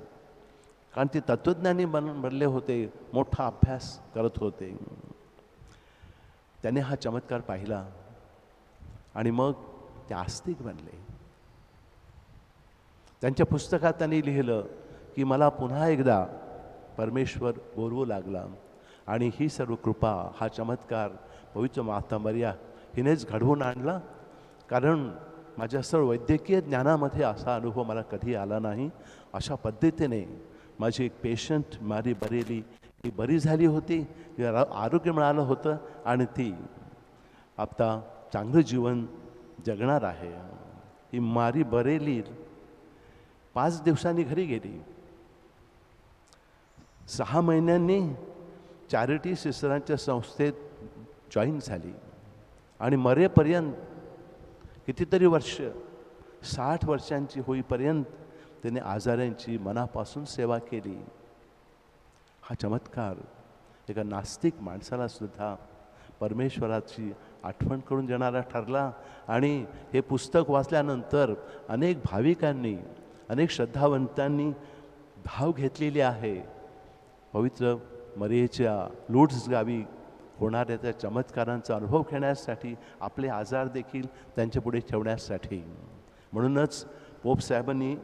कारण ते तत्त्वज्ञानी बनले होते, मोठा अभ्यास करत होते. त्याने हा चमत्कार पाहिला आणि मग ते आस्तिक बनले. त्यांच्या पुस्तकात त्यांनी लिहिलं की मला पुन्हा एकदा परमेश्वर बोलवू लागला आणि ही सर्व कृपा, हा चमत्कार पवित्र माता मरिया हिनेच घडवून आणला. कारण माझ्या सर्व वैद्यकीय ज्ञानामध्ये असा अनुभव मला कधी आला नाही. अशा पद्धतीने माझी एक पेशंट मारी बरेली ही बरी झाली होती, तिला आरोग्य मिळालं होतं आणि ती आता चांगलं जीवन जगणार आहे. ही मारी बरेली 5 दिवसांनी घरी गेली. 6 महिन्यांनी चॅरिटी सिस्टरांच्या संस्थेत जॉईन झाली आणि मरेपर्यंत कितीतरी वर्ष, 60 वर्षांची होईपर्यंत त्याने आजारांची मनापासून सेवा केली. हा चमत्कार एका नास्तिक माणसाला सुद्धा परमेश्वराची आठवण करून देणारा ठरला. आणि हे पुस्तक वाचल्यानंतर अनेक भाविकांनी, अनेक श्रद्धावंतांनी भाव घेतलेले आहे. पवित्र मरियेच्या लूड्स गावी होणाऱ्या त्या चमत्कारांचा अनुभव घेण्यासाठी, आपले आजार देखील त्यांच्यापुढे ठेवण्यासाठी. म्हणूनच पोप साहेबांनी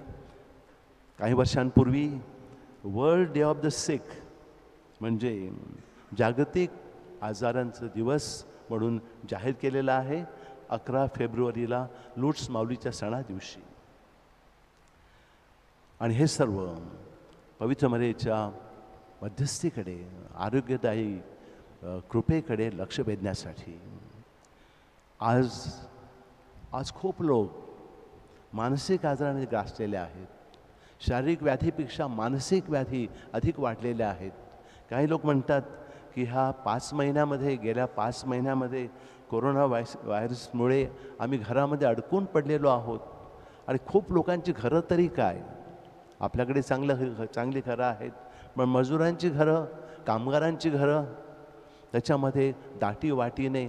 काही वर्षांपूर्वी वर्ल्ड डे ऑफ द सिक म्हणजे जागतिक आजारांचा दिवस म्हणून जाहीर केलेला आहे 11 फेब्रुवारीला लूड्स माऊलीच्या सणा दिवशी. आणि हे सर्व पवित्र मरियेच्या मध्यस्थीकडे, आरोग्यदायी कृपेकडे लक्ष वेधण्यासाठी. आज खूप लोक मानसिक आजाराने ग्रासलेले आहेत. शारीरिक व्याधीपेक्षा मानसिक व्याधी अधिक वाढलेल्या आहेत. काही लोक म्हणतात की ह्या 5 महिन्यामध्ये, गेल्या 5 महिन्यामध्ये कोरोना व्हायरसमुळे आम्ही घरामध्ये अडकून पडलेलो आहोत. आणि खूप लोकांची घरं तरी काय, आपल्याकडे चांगली घरं आहेत, पण मजुरांची घरं, कामगारांची घरं, त्याच्यामध्ये दाटीवाटीने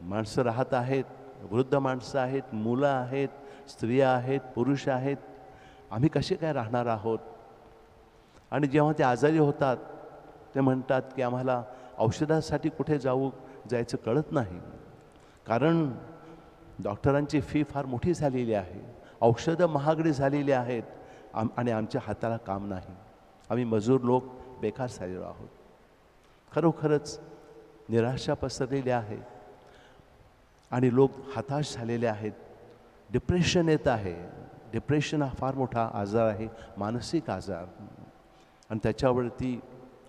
माणसं राहत आहेत. वृद्ध माणसं आहेत, मुलं आहेत, स्त्रिया आहेत, पुरुष आहेत. आम्ही कसे काय राहणार आहोत? आणि जेव्हा ते आजारी होतात ते म्हणतात की आम्हाला औषधासाठी कुठे जायचं कळत नाही. कारण डॉक्टरांची फी फार मोठी झालेली आहे, औषधं महागडी झालेली आहेत आणि आमच्या हाताला काम नाही. आम्ही मजूर लोक बेकार झालेलो आहोत. खरोखरच निराशा पसरलेली आहे आणि लोक हताश झालेले आहेत. डिप्रेशन येत आहे. डिप्रेशन हा फार मोठा आजार आहे, मानसिक आजार. आणि त्याच्यावरती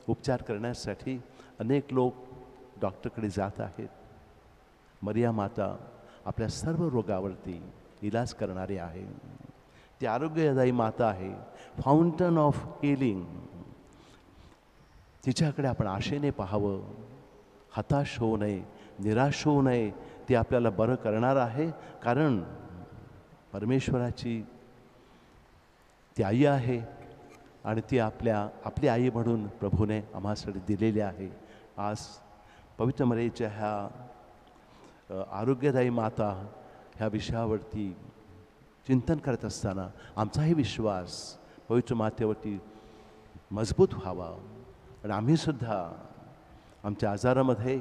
उपचार करण्यासाठी अनेक लोक डॉक्टरकडे जात आहेत. मरिया माता आपल्या सर्व रोगावरती इलाज करणारी आहे. ती आरोग्यदायी माता आहे, फाउंटन ऑफ हिलिंग. तिच्याकडे आपण आशेने पाहावं, हताश होऊ नये, निराश होऊ नये. ती आपल्याला बरं करणार आहे, कारण परमेश्वराची ती आई आहे आणि ती आपली आई म्हणून प्रभूने आम्हासाठी दिलेली आहे. आज पवित्र मरियेच्या ह्या आरोग्यदायी माता ह्या विषयावरती चिंतन करत असताना आमचाही विश्वास पवित्र मातेवरती मजबूत व्हावा आणि आम्हीसुद्धा आमच्या आजारामध्ये,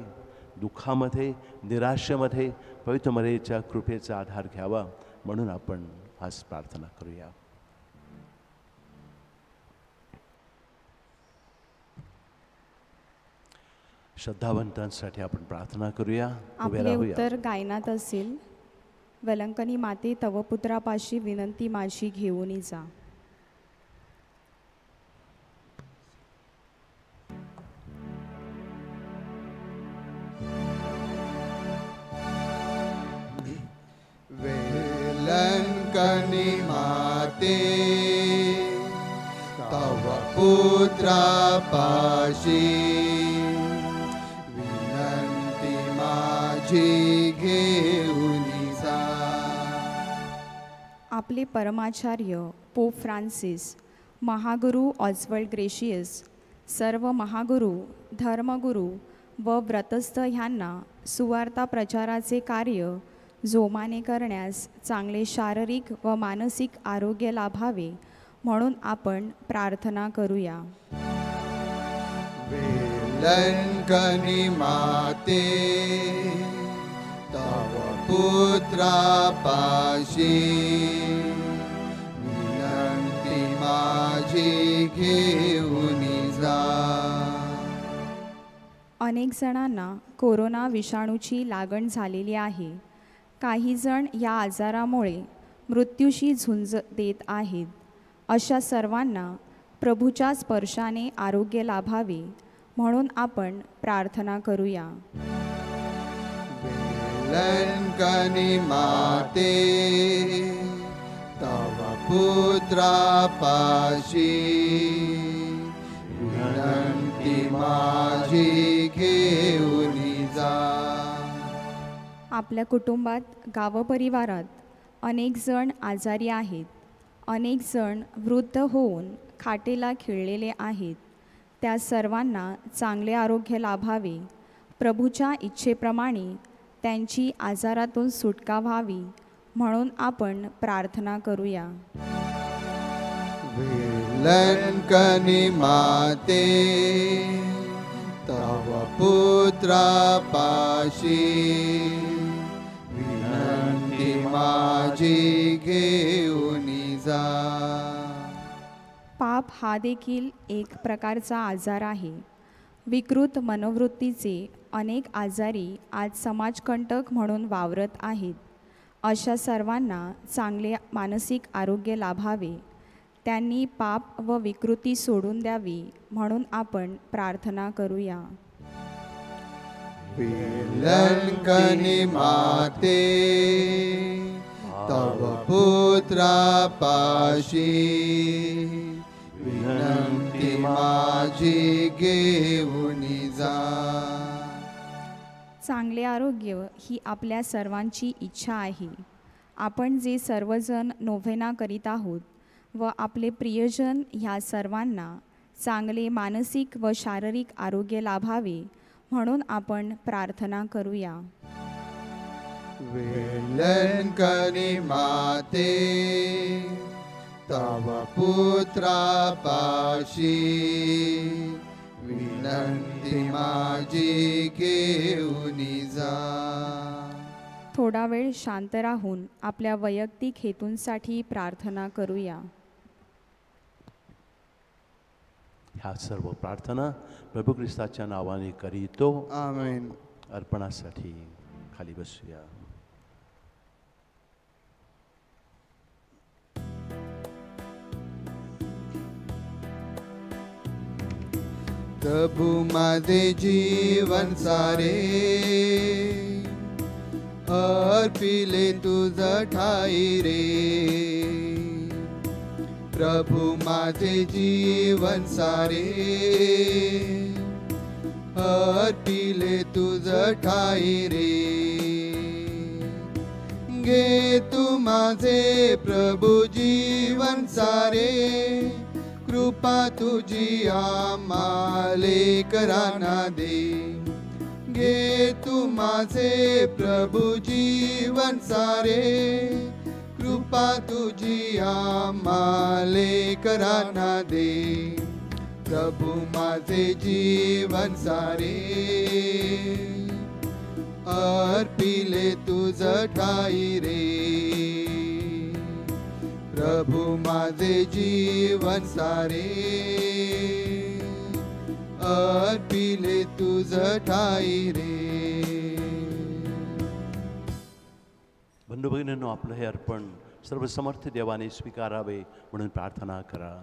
दुःखामध्ये, निराशेमध्ये पवित्र मरियेच्या कृपेचा आधार घ्यावा. म्हणून आपण आज प्रार्थना करूया. श्रद्धावंतांसाठी आपण प्रार्थना करूया. आपले उत्तर गायनात असेल. वलंकनी माते तव पुत्रापाशी विनंती माझी घेऊन जा. वेलंकनी माते तव पुत्रापाशी विनंती माझी घेऊन जा. आपले परमाचार्य पोप फ्रान्सिस, महागुरू ऑस्वल्ड ग्रेशियस, सर्व महागुरू, धर्मगुरू व व्रतस्थ ह्यांना सुवार्ता प्रचाराचे कार्य जोमाने करण्यास चांगले शारीरिक व मानसिक आरोग्य लाभावे म्हणून आपण प्रार्थना करूया. वेलंकनी माते तव पुत्रापाशी विनंती माझी घेऊन जा. अनेक जणांना कोरोना विषाणूची लागण झालेली आहे. काही जण या आजारामुळे मृत्यूशी झुंज देत आहेत. अशा सर्वांना प्रभूच्या स्पर्शाने आरोग्य लाभावे म्हणून आपण प्रार्थना करूया. वेलंकनी माते तव पुत्रापाशी विनंती माझी घेऊन जा. आपल्या कुटुंबात गावपरिवारात अनेक जण आजारी आहेत. अनेक जण वृद्ध होऊन खाटेला खिळलेले आहेत. त्या सर्वांना चांगले आरोग्य लाभावे, प्रभूच्या इच्छेप्रमाणे त्यांची आजारातून सुटका व्हावी म्हणून आपण प्रार्थना करूया. वेलंकनी माते तव पुत्रापाशी विनंती माझी घेऊन जा. पाप हा देखील एक प्रकारचा आजार आहे. विकृत मनोवृत्तीचे अनेक आजारी आज समाजकंटक म्हणून वावरत आहेत. अशा सर्वांना चांगले मानसिक आरोग्य लाभावे, त्यांनी पाप व विकृती सोडून द्यावी म्हणून आपण प्रार्थना करूया. वेलंकनी माते तव पुत्रापाशी विनंती माझी घेऊन जा. चांगले आरोग्य ही आपल्या सर्वांची इच्छा आहे. आपण जे सर्वजण नोव्हेना करीत आहोत व आपले प्रियजन ह्या सर्वांना चांगले मानसिक व शारीरिक आरोग्य लाभावे म्हणून आपण प्रार्थना करूया. वेलंकनी माते तव पुत्रापाशी विनंती माझी घेऊन जा. थोडा वेळ शांत राहून आपल्या वैयक्तिक हेतूंसाठी प्रार्थना करूया. ह्या सर्व प्रार्थना प्रभू ख्रिस्ताच्या नावाने करीतो. आमेन. अर्पणासाठी खाली बसूया. प्रभू माझे जीवन सारे अर्पिले तुझ ठाई रे. प्रभू माझे जीवन सारे अर्पिले तुझ ठाई रे. घे तू माझे प्रभू जीवन सारे, कृपा तुझी आम्हाले कराना दे. घे तू माझे प्रभू जीवन सारे, कृपा तुझी आम्हाले कराना दे. प्रभू माझे जीवन सारे अर्पिले तुझ ठाई रे. प्रभू माझे जीवन सारे अर्पिले तुझ ठाई रे. बंधू भगिनींनो, आपलं हे अर्पण सर्वसमर्थ देवाने स्वीकारावे म्हणून प्रार्थना करा.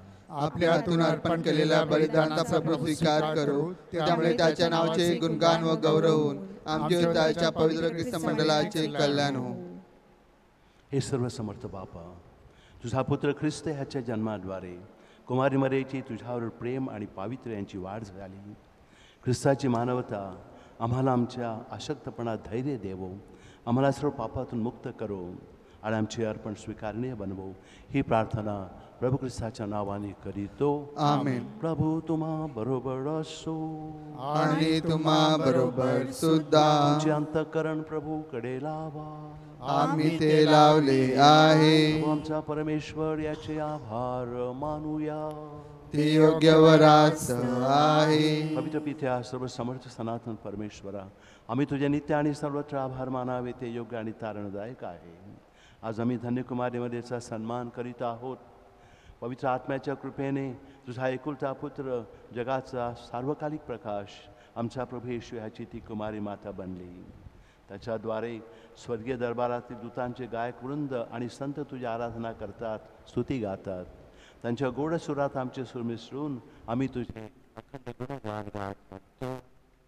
आपल्या हातून अर्पण केलेल्या बलिदानाचा प्रभू स्वीकार करू, त्यामुळे त्याच्या नावाचे गुणगान व गौरव होऊन आमच्या त्याच्या पवित्र ख्रिस्त मंडळाचे कल्याण हो. हे सर्वसमर्थ बापा, तुझा पुत्र ख्रिस्त ह्याच्या जन्माद्वारे कुमारी मरेची तुझ्यावर प्रेम आणि पावित्र्य यांची वाढ झाली. ख्रिस्ताची मानवता आम्हाला आमच्या अशक्तपणात धैर्य देवो, आम्हाला सर्व पापातून मुक्त करो आणि आमचे अर्पण स्वीकारणे बनवू. ही प्रार्थना प्रभू ख्रिस्ताच्या नावाने करीतो. आमेन. प्रभू तुम्हा बरोबर असो आणि तुम्हा बरोबर सुद्धा. तुमचे अंतःकरण प्रभूकडे लावा. आम्ही ते लावले आहे. प्रभू आमचा परमेश्वर याचे आभार मानूया. ते योग्य वरास आहे. पवित्र पित्या सर्व समर्थ सनातन परमेश्वरा, आम्ही तुझे नित्य आणि सर्वत्र आभार मानावे ते योग्य आणि तारणदायक आहे. आज आम्ही धन्यकुमारीमध्येचा सन्मान करीत आहोत. पवित्र आत्म्याच्या कृपेने तुझा एकुलता पुत्र जगाचा सार्वकालिक प्रकाश आमचा प्रभू येशू ह्याची ती कुमारी माता बनली. त्याच्याद्वारे स्वर्गीय दरबारातील दूतांचे गायक वृंद आणि संत तुझी आराधना करतात, स्तुती गातात. त्यांच्या गोड सुरात आमचे सूर मिसळून आम्ही तुझे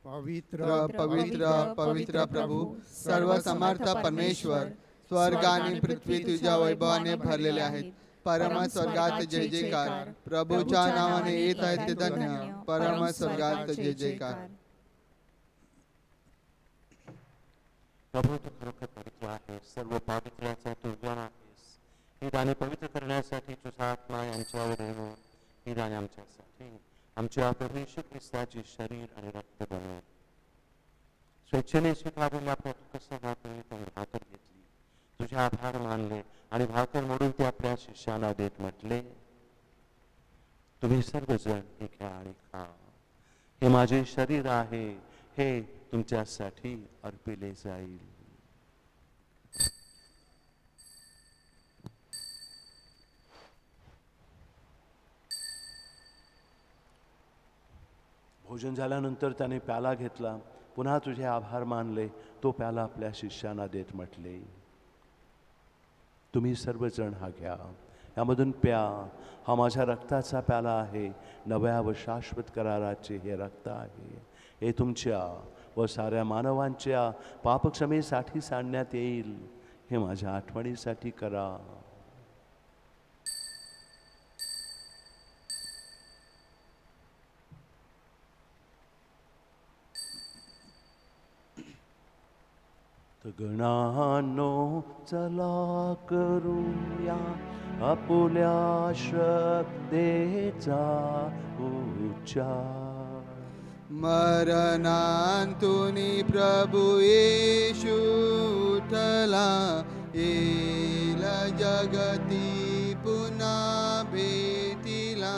पवित्र पवित्र पवित्र प्रभू सर्व समर्थ परमेश्वर, स्वर्ग आणि पृथ्वी तुझ्या वैभवाने भरलेले आहेत. परम स्वर्गात जय जयकार. प्रभूच्या नावाने येत आहे ते धन्य. परम स्वर्गात जय जयकार. प्रभू तू खरोखर पवित्र आहेस. सर्व पावित्र्याचा तू उगम आहेस. ही दाने पवित्र करण्यासाठी तुझा आत्मा यांच्यावर येऊन ही दाने आमच्यासाठी आमच्या प्रभू येशू ख्रिस्ताचे शरीर आणि रक्त बनव. स्वेच्छेने स्वीकारलेल्या प्रभुकसभातून भाकर घेतली, तुझे आभार मानले आणि भाकर मोडून ते आपल्या शिष्याला देत म्हटले, तुम्ही सर्वजण हे घ्या आणि खा. हे माझे शरीर आहे, हे तुमच्यासाठी अर्पिले जाईल. भोजन झाल्यानंतर त्याने प्याला घेतला, पुन्हा तुझे आभार मानले, तो प्याला आपल्या शिष्यांना देत म्हटले, तुम्ही सर्वजण हा घ्या, यामधून प्या. हा माझ्या रक्ताचा प्याला आहे, नव्या व शाश्वत कराराचे हे रक्त आहे. हे तुमच्या व साऱ्या मानवांच्या पापक्षमेसाठी सांडण्यात येईल. हे माझ्या आठवणीसाठी करा. गणानो चला करूया आपुल्या श्रद्धेचा उच्चार. मरणांतुनी प्रभू येशू उठला, येईल जगती पुन्हा भेटीला.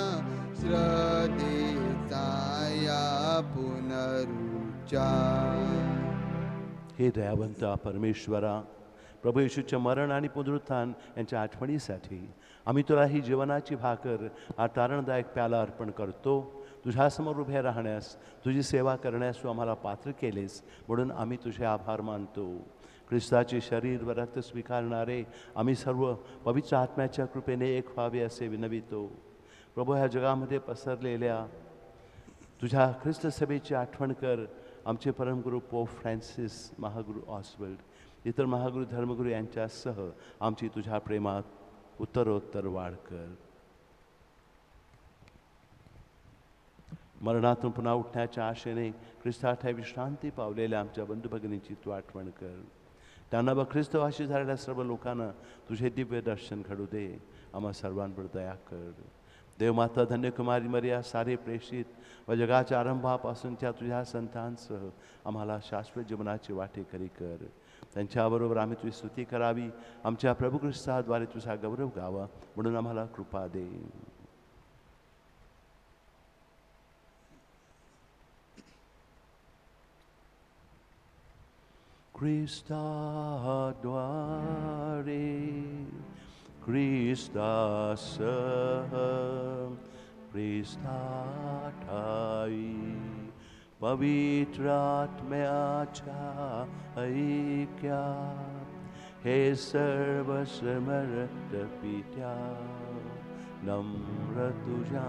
श्रद्धेचा या पुनरुच्चार. हे दयावंता परमेश्वरा, प्रभू येशूचे मरण आणि पुनरुत्थान यांच्या आठवणीसाठी आम्ही तुला ही जीवनाची भाकर, हा तारणदायक प्याला अर्पण करतो. तुझ्यासमोर उभे राहण्यास, तुझी सेवा करण्यास तू आम्हाला पात्र केलेस, म्हणून आम्ही तुझे आभार मानतो. ख्रिस्ताचे शरीर व रक्त स्वीकारणारे आम्ही सर्व पवित्र आत्म्याच्या कृपेने एक व्हावे असे विनवितो. प्रभू, ह्या जगामध्ये पसरलेल्या तुझ्या ख्रिस्त सभेची आठवण कर. आमचे परमगुरू पोप फ्रान्सिस, महागुरू ऑसवर्ल्ड, इतर महागुरू धर्मगुरू यांच्यासह आमची तुझ्या प्रेमात उत्तरोत्तर वाढ कर. मरणातून पुन्हा उठण्याच्या आशेने ख्रिस्ताच्या विश्रांती पावलेल्या आमच्या बंधू भगिनींची तू आठवण कर. त्यांना व ख्रिस्तवासी झालेल्या सर्व लोकांना तुझे दिव्य दर्शन घडू दे. आम्हा सर्वांवर दया कर. देवमाता धन्यकुमारी मर्या, सारे प्रेषित व जगाच्या आरंभापासूनच्या तुझ्या संतांसह आम्हाला शाश्वत जीवनाची वाटेकरी कर. त्यांच्याबरोबर आम्ही तुझी स्तुती करावी, आमच्या प्रभू ख्रिस्ताद्वारे तुझा गौरव गावा, म्हणून आम्हाला कृपा दे. ख्रिस्ताद्वारे ख्रिस्तासह ख्रिस्ताठाई पवित्रात्म्याच्या ऐक्यात हे सर्व समर्थ पित्या नम्र तुझ्या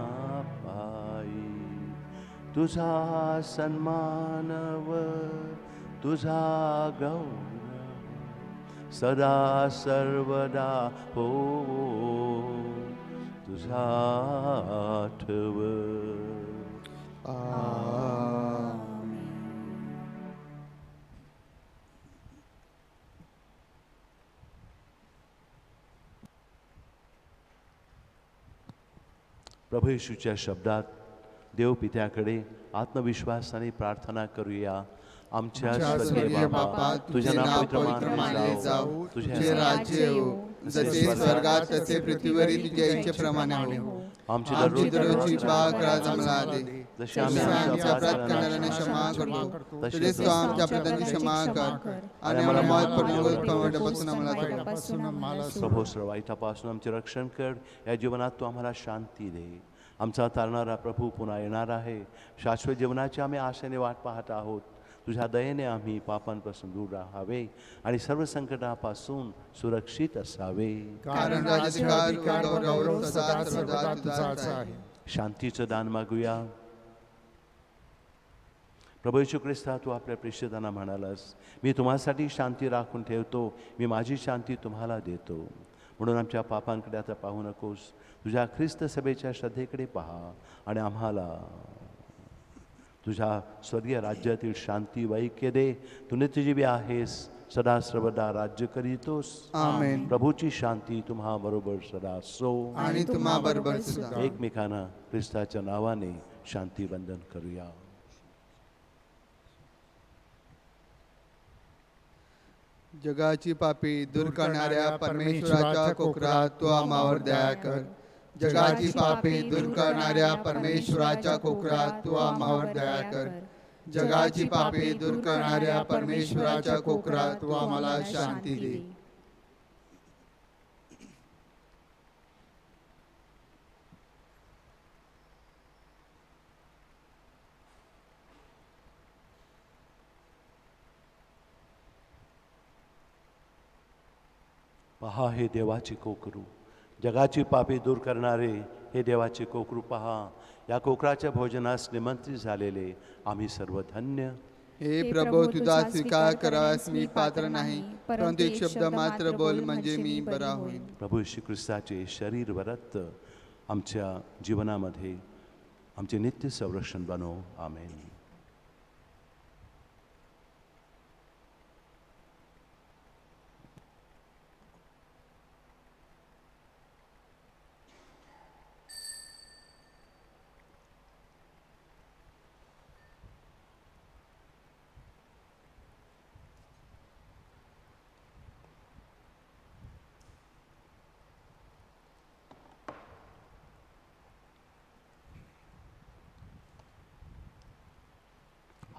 पायी. तुझा सन्मान व तुझा गौरव सदा सर्वदा हो. तुझा आठव. प्रभू येशूच्या शब्दात देव पित्याकडे आत्मविश्वासाने प्रार्थना करूया. आमच्या स्वर्गीय बापा, तुझे नाव पवित्र मानले जाऊ, तुझे राज्य येऊ, जसे स्वर्गात तसे पृथ्वीवरील तुझ्या इच्छेप्रमाणे हो. आमची दररोजची भाकर आज आम्हाला दे, जसे आम्ही आम्ही आमच्या अपराध करणाऱ्यांना क्षमा करतो, तसेच तू आमच्या अपराधांची क्षमा कर, आणि आम्हाला माफ पडून आम्हाला प्रभू सर्व वाईटापासून आमचे रक्षण कर. या जीवनात तू आम्हाला शांती दे. आमचा तारणारा प्रभू पुन्हा येणार आहे. शाश्वत जीवनाची आम्ही आशेने वाट पाहत आहोत. तुझ्या दयेने आम्ही पापांपासून दूर राहावे आणि सर्व संकटापासून सुरक्षित असावे. कारण राजधिकार, गौरव, सदा सर्वदा तुझाच आहे. शांतीचं दान मागूया. प्रभू येशू ख्रिस्ता, तू आपल्या प्रेषितांना म्हणालास, मी तुम्हासाठी शांती राखून ठेवतो, मी माझी शांती तुम्हाला देतो. म्हणून आमच्या पापांकडे आता पाहू नकोस, तुझ्या ख्रिस्त सभेच्या श्रद्धेकडे पहा आणि आम्हाला तुझ्या स्वर्गीय राज्यातील शांती वैक्य दे. तू नित्यजीवी आहेस, सदा सर्वदा राज्य करीतोस. आमेन. प्रभूची शांती तुम्हा बरोबर सदा असो आणि तुम्हा बरोबर सुद्धा. एकमेकांना ख्रिस्ताच्या नावाने शांती बंधन करूया. जगाची पापी दूर करणाऱ्या परमेश्वराच्या कोकरात तू आम्हावर दया कर. जगाची पापी दूर करणाऱ्या परमेश्वराच्या कोकरात तू आम्हावर दया कर. जगाची पापी दूर करणाऱ्या परमेश्वराच्या कोकरात तू आम्हाला शांती दे. पहा हे देवाचे कोकरू, जगाची पापी दूर करणारे हे देवाचे कोकरू पहा. या कोकराच्या भोजनास निमंत्रित झालेले आम्ही सर्व धन्य. हे प्रभू, तुझा स्वीकार करावास मी पात्र नाही, परंतु एक शब्द मात्र बोल म्हणजे मी बरा होईन. प्रभू श्री ख्रिस्ताचे शरीर व रक्त आमच्या जीवनामध्ये आमचे नित्य संरक्षण बनो. आमेन.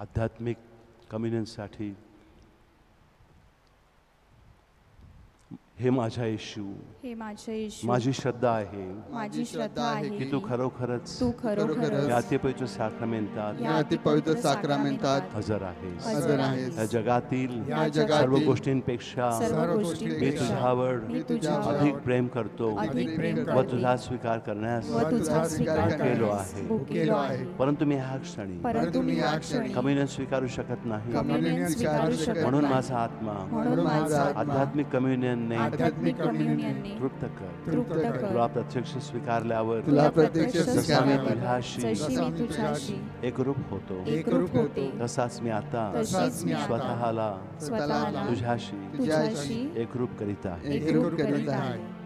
आध्यात्मिक कम्युनियनसाठी हे माझा येशू, हे माझे येशू, माझी श्रद्धा आहे, माझी श्रद्धा आहे की तू खरोखरच तू खरोखरच या अतिपवित्र साक्रामेंटात या अतिपवित्र साक्रामेंटात हजर आहेस. हजर आहेस. या जगातील या जगातील सर्व गोष्टींपेक्षा सर्व मी गोष्टींपेक्षा तुझ्यावर मी तुझ्यावर अधिक प्रेम करतो अधिक प्रेम व करते तुझा स्वीकार करण्यास व तुझा स्वीकार भुकेलो करण्यास आहे. भुकेलो आहे. परंतु मी ह्या क्षणी परंतु मी या क्षणी कम्युनियन स्वीकारू शकत नाही. कम्युनियन स्वीकारू शकत म्हणून नाही. माझा आत्मा म्हणून माझा आत्मा आध्यात्मिक कम्युनियनने आध्यात्मिक कम्युनियनने तृप्त कर. तृप्त कर. तुला प्रत्यक्ष स्वीकारल्यावर तुला प्रत्यक्ष जसा मी स्वीकारल्यावर तुझ्याशी जशी मी तुझ्याशी एकरूप होतो एकरूप होते तसाच मी आता तशीच मी आता स्वतःला स्वतःला तुझ्याशी एकरूप करीत आहे. एकरूप करीत आहे.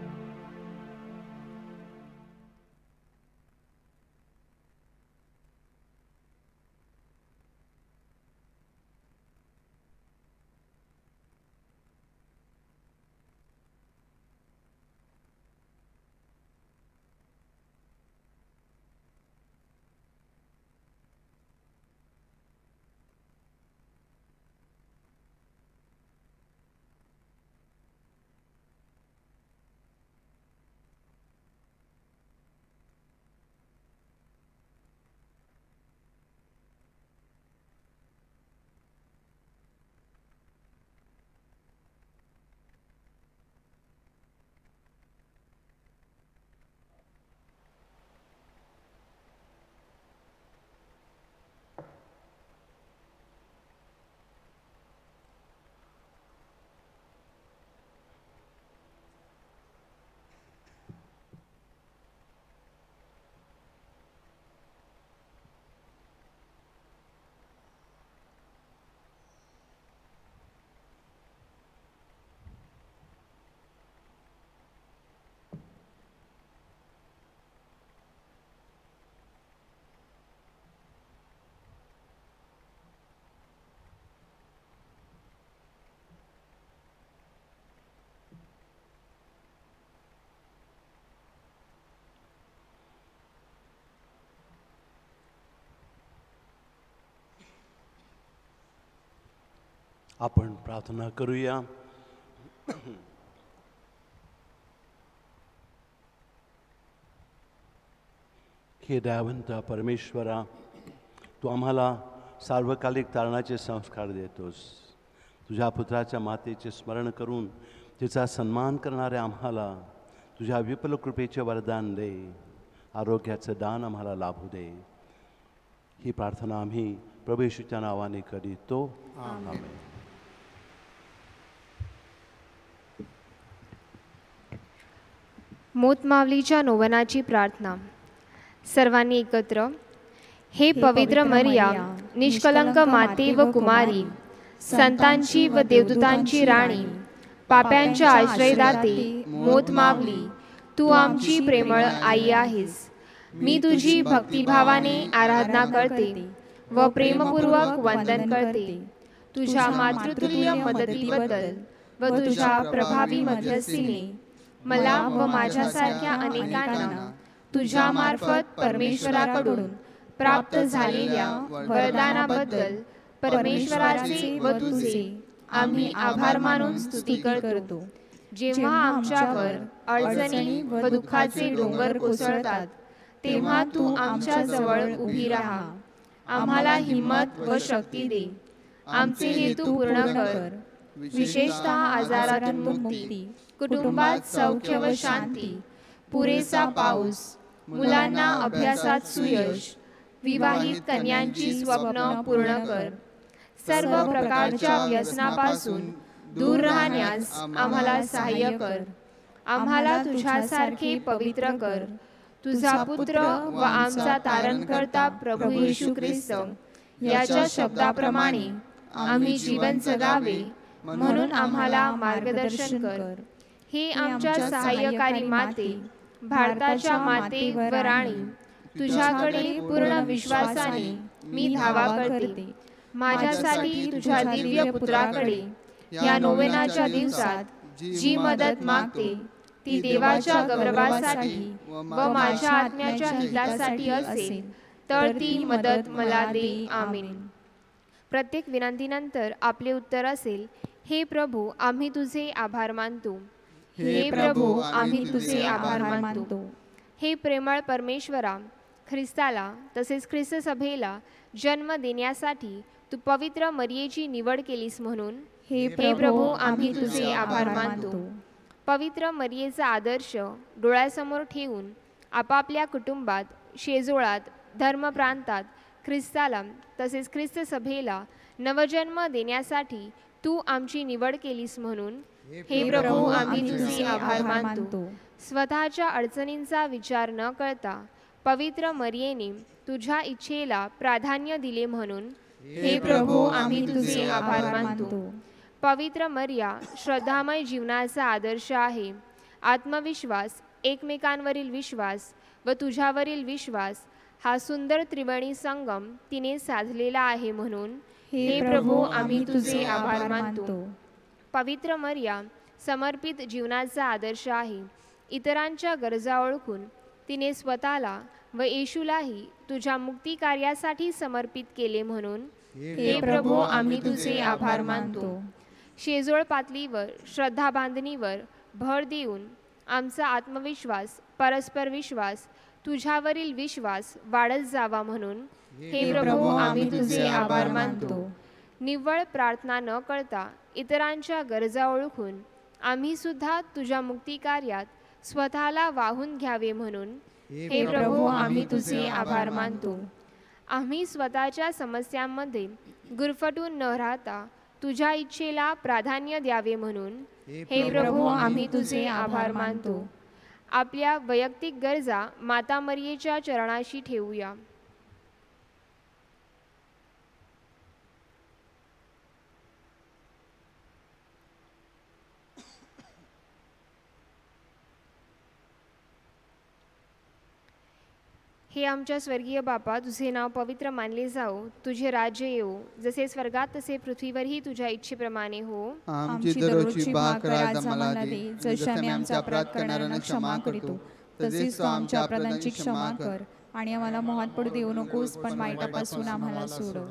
आपण प्रार्थना करूया. हे दयावंत परमेश्वरा, तू आम्हाला सार्वकालिक तारणाचे संस्कार देतोस. तुझ्या पुत्राच्या मातेचे स्मरण करून तिचा सन्मान करणाऱ्या आम्हाला तुझ्या विपुल कृपेचे वरदान दे. आरोग्याचं दान आम्हाला लाभू दे. ही प्रार्थना आम्ही प्रभू येशूच्या नावाने करीतो. आमेन. मोतमावलीच्या नोवनाची प्रार्थना. सर्वांनी एकत्र. हे पवित्र मरिया, निष्कलंक माते व कुमारी, संतांची व देवदूतांची राणी, पाप्यांच्या आश्रयदाते, मोतमावली, तू आमची प्रेमळ आई आहेस. मी तुझी भक्तिभावाने आराधना करते व प्रेमपूर्वक वंदन करते. तुझ्या मातृतुल्य मदतीबद्दल व तुझ्या प्रभावी मध्यस्थीने मला व माझ्यासारख्या अनेकांना तुझ्या मार्फत परमेश्वराकडून प्राप्त झालेल्या वरदानाबद्दल परमेश्वराचे व तुझे आम्ही आभार मानून स्तुती करतो. जेव्हा आमच्यावर अडचणी व दुःखाचे डोंगर कोसळतात तेव्हा तू आमच्या जवळ उभी राहा. आम्हाला हिम्मत व शक्ती दे. आमचे हेतू पूर्ण कर. विशेषतः आजारातून मुक्ती, कुटुंबात सौख्य व शांती, पुरेसा पाऊस, मुलांना अभ्यासात सुयश, विवाहित कन्यांची स्वप्न पूर्ण कर. सर्व प्रकारच्या व्यसनापासून दूर राहण्यास आम्हाला सहाय्य कर. आम्हाला तुझ्यासारखे पवित्र कर. तुझा पुत्र व आमचा तारणकर्ता प्रभू येशू ख्रिस्त याच्या शब्दाप्रमाणे आम्ही जीवन जगावे म्हणून आम्हाला मार्गदर्शन कर. हे आमच्या सहाय्यकारी माते, भारताच्या माते व राणी, तुझ्याकडे पूर्ण विश्वासाने मी धावा करते. माझ्यासाठी तुझ्या दिव्य पुत्राकडे या नोवेनाच्या दिवसात जी मदत मागते ती देवाच्या गौरवासाठी व माझ्या आत्म्याच्या हितासाठी असेल तर ती मदत मला दे. आमीन. प्रत्येक विनंतीनंतर आपले उत्तर असेल, हे प्रभू, आम्ही तुझे आभार मानतो. हे प्रभू, आम्ही तुझे आभार मानतो. हे प्रेमळ परमेश्वरा, ख्रिस्ताला तसेच ख्रिस्त सभेला जन्म देण्यासाठी तू पवित्र मरियेची निवड केलीस म्हणून हे प्रभू, आम्ही तुझे आभार मानतो. पवित्र मरियेचा आदर्श डोळ्यासमोर ठेवून आपापल्या कुटुंबात, शेजोळात, धर्मप्रांतात ख्रिस्ताला तसेच ख्रिस्त सभेला नवजन्म देण्यासाठी तू आमची निवड केलीस म्हणून हे प्रभू, आम्ही तुझे आभार मानतो. स्वतःच्या अडचणींचा विचार न करता पवित्र मरियेने तुझ्या इच्छेला प्राधान्य दिले म्हणून हे प्रभू, आम्ही तुझे आभार मानतो. पवित्र मरिया श्रद्धामय जीवनाचा आदर्श आहे. आत्मविश्वास, एकमेकांवरील विश्वास व तुझ्यावरील विश्वास हा सुंदर त्रिवेणी संगम तिने साधलेला आहे म्हणून हे प्रभू, आम्ही तुझे आभार मानतो. पवित्र मरिया समर्पित जीवनाचा आदर्श आहे. इतरांच्या गरजा ओळखून तिने स्वतःला व येशूलाही तुझ्या मुक्ती कार्यासाठी समर्पित केले म्हणून हे प्रभू, आम्ही तुझे आभार मानतो. शेजोळ पातळीवर श्रद्धा बांधणीवर भर देऊन आमचा आत्मविश्वास, परस्पर विश्वास, तुझ्यावरील विश्वास वाढत जावा म्हणून हे प्रभू, आम्ही तुझे आभार मानतो. निव्वळ प्रार्थना न करता इतरांच्या गरजा ओळखून आम्ही सुद्धा तुझ्या मुक्ती कार्यात स्वतःला वाहून घ्यावे म्हणून हे प्रभू, आम्ही तुझे आभार मानतो. आम्ही स्वतःच्या समस्यांमध्ये गुरफटून न राहता तुझ्या इच्छेला प्राधान्य द्यावे म्हणून हे प्रभू, आम्ही तुझे आभार मानतो. आपल्या वैयक्तिक गरजा माता मरियेच्या चरणाशी ठेवूया. हे आमच्या स्वर्गीय बापा, तुझे नाव पवित्र मानले जाओ, तुझे राज्य येवो, जसे स्वर्गात तसे पृथ्वीवरही तुझ्या इच्छेप्रमाणे हो. आमची दररोजची भाकर आज आम्हाला दे, जसे आम्ही आमचा अपराध करणाऱ्यांना क्षमा करतो तसेच तू आमच्या अपराधांची क्षमा कर. आणि आम्हाला मोहात पडू देऊ नकोस, पण वाईटापासून आम्हाला सोडव.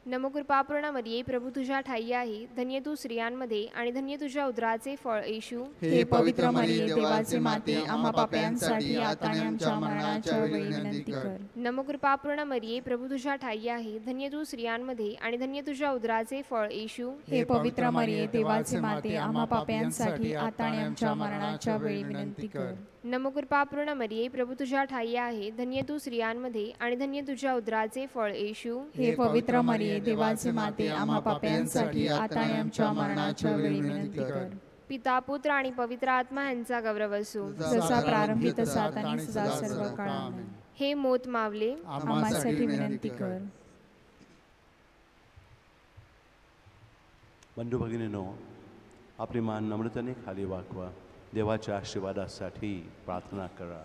नमो कृपापूर्ण मरिये, प्रभू तुझ्या ठाई आहे, धन्य तू स्त्रियांमध्ये आणि धन्य तुझ्या उदराचे फळ येशू. हे पवित्र मरिये, देवाचे माते, आम्हा पाप्यांसाठी आता आणि आमच्या मरणाच्या वेळी विनंती कर. नमो कृपापूर्ण मरिये, प्रभू तुझ्या ठाई आहे, धन्य तू स्त्रियांमध्ये आणि धन्य तुझ्या उदराचे फळ येशू. हे पवित्र मरिये, देवाचे माते, आम्हा पाप्यांसाठी आता आणि आमच्या मरणाच्या वेळी विनंती कर. नमो कृपापूर्ण मरिये, प्रभू तुझ्या ठाई आहे, धन्य तू स्त्रियांमध्ये आणि धन्य तुझ्या उदराचे फळ येशू. हे पवित्र मरिये, देवाचे माते, आम्हा पाप्यांसाठी आता आणि आमच्या मरणाच्या वेळी विनंती कर. पिता, पुत्र आणि पवित्र आत्मा यांचा गौरव असो. जसा प्रारंभी तसा आता आणि सदा सर्व काळ. आमेन. हे मोत मावले, आम्हासाठी विनंती कर. बंधू भगिनीनो, आपली मान नम्रतेने खाली वाकवा. देवाच्या आशीर्वादासाठी प्रार्थना करा.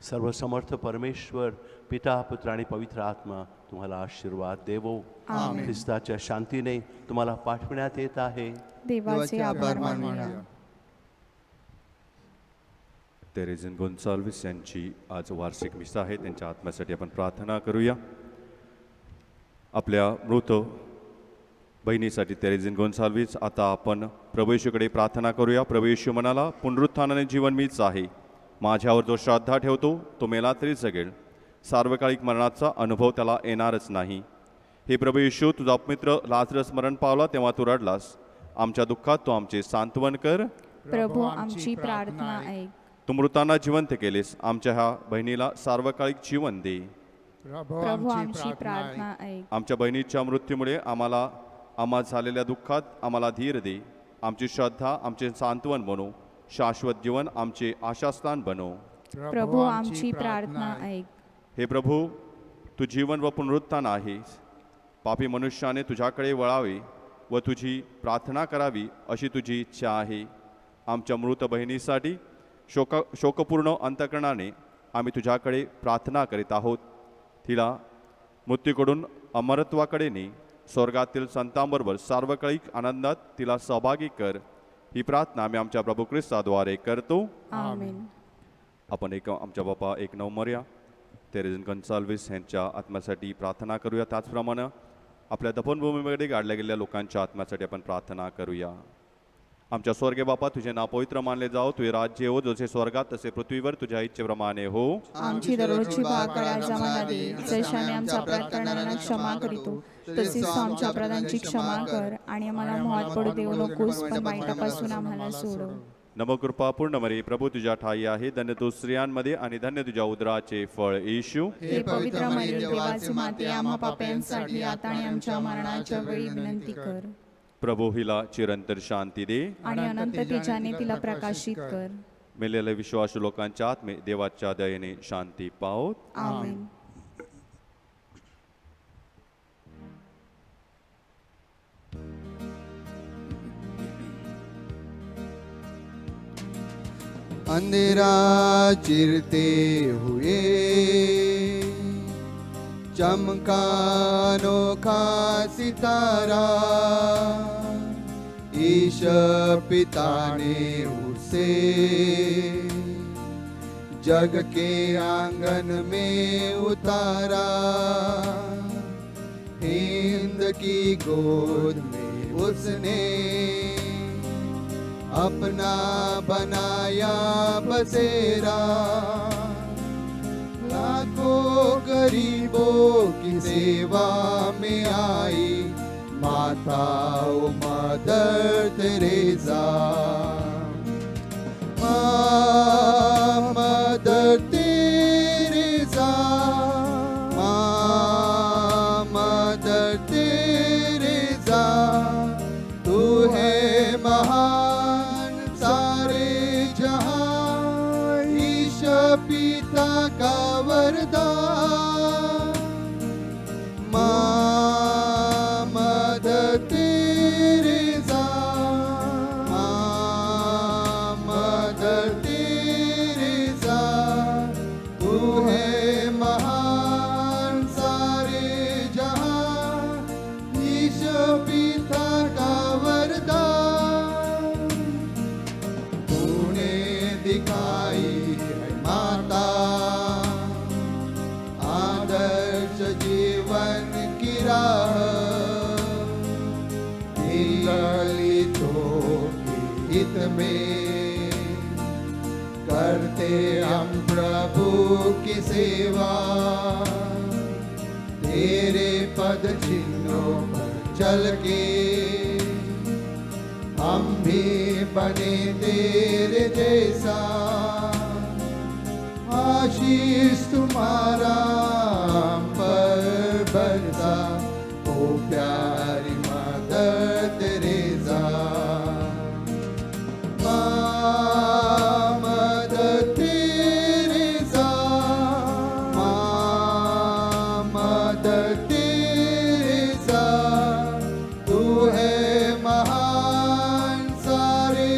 सर्वसमर्थ परमेश्वर पिता, पुत्र आणि पवित्र आत्मा तुम्हाला आशीर्वाद देवो. ख्रिस्ताच्या शांतीने तुम्हाला पाठविण्यात येत आहे. देवाचे आभार मानूया. तेरेझिन गोन्साल्विस यांची आज वार्षिक मिसा आहे. त्यांच्या आत्म्यासाठी आपण प्रार्थना करूया. आपल्या मृत बहिणीसाठी तेरेझिन गोन्साल्विस, आता आपण प्रभू येशूकडे प्रार्थना करूया. प्रभू येशू म्हणाला, पुनरुत्थानाने जीवन मीच आहे. माझ्यावर जो श्रद्धा ठेवतो तो मेला तरी जगेल. सार्वकालिक मरणाचा अनुभव त्याला येणारच नाही. हे प्रभू येशू, तुझा अपमित्र लाजरस मरण पावला तेव्हा तू रडलास. आमच्या दुःखात तू आमचे सांत्वन कर. प्रभू आमची प्रार्थना ऐक. तू मृतांना जिवंत केलेस. आमच्या ह्या बहिणीला सार्वकालिक जीवन दे. प्रभू आमची प्रार्थना ऐक. आमच्या बहिणीच्या मृत्यूमुळे आम्हा झालेल्या दुःखात आम्हाला धीर दे. आमची श्रद्धा आमचे सांत्वन बनव. शाश्वत जीवन आमचे आशास्थान बनव. प्रभू आमची प्रार्थना ऐक. हे प्रभू, तू जीवन व पुनरुत्थान आहेस. पापी मनुष्याने तुझ्याकडे वळावे व तुझी प्रार्थना करावी अशी तुझी इच्छा आहे. आमच्या मृत बहिणीसाठी शोकपूर्ण अंतकरणाने आम्ही तुझ्याकडे प्रार्थना करीत आहोत. तिला मृत्यूकडून अमरत्वाकडे ने. स्वर्गातील संतांबरोबर सार्वकालिक आनंदात तिला सहभागी कर. ही प्रार्थना आम्ही आमच्या प्रभू ख्रिस्ताद्वारे करतो. आमेन. आपण आमच्या बापा एक नवमर्या तेरेझिन गोन्साल्विस यांच्या आत्म्यासाठी प्रार्थना करूया. त्याचप्रमाणे आपल्या दफनभूमीमध्ये गाडल्या गेलेल्या लोकांच्या आत्म्यासाठी आपण प्रार्थना करूया. आमच्या स्वर्गीय बापा, तुझे नाव पवित्र मानले जाओ. तुझे राज्य हो, जसे स्वर्गात तसे पृथ्वीवर तुझ्या इच्छेप्रमाणे हो. आमची दररोजची भाकर आज आम्हाला दे. जशाने आमचा अपराध करणाऱ्यांना क्षमा करीतो, तसेच तू आमच्या अपराधांची क्षमा कर. आणि आम्हाला मोहात पडू देऊ नकोस, पण वाईटापासून आम्हाला सोडव. नमो कृपा पूर्ण मरी, प्रभू तुझ्या ठाई आहे. धन्य तू स्त्रियांमध्ये आणि धन्य तुझ्या उदराचे फळ येशू. हे पवित्र मरिये, देवाची माते, आम्हा पाप्यांसाठी आता आणि आमच्या मरणाच्या वेळी विनंती कर. प्रभू हिला चिरंतर शांती दे आणि अनंत तेजाने तिला प्रकाशित कर. मेलेल्या विश्वासू लोकांच्या आत्मे देवाच्या दयेने शांती पावत. आमेन. अंधेरा चिरते हुए चमका अनोखा सितारा. ईश पिता ने उसे जग के आंगन में उतारा. हिंद की गोद में उसने अपना बनाया बसेरा. लाखों गरीबों की सेवा में आई माता ओ मदर तेरेसा. माँ मदर तेरेसा, माँ मदर तेरेसा. तू है महान सारे जहां, ईश पिता का वरदान. माँ मदर तेरेसा, माँ मदर तेरेसा. तू है महान सारे जहां, ईश पिता का वरदान. तूने दिखाई है माता आदर्श में करते हम प्रभु की सेवा, तेरे पद चिन्हों पर चल के हम भी बने तेरे जैसा। आशीष तुम्हारा हम पर बरसा, ओ प्यारी Mother Teresa. Mother Teresa, Mother Teresa, तू है महान सारे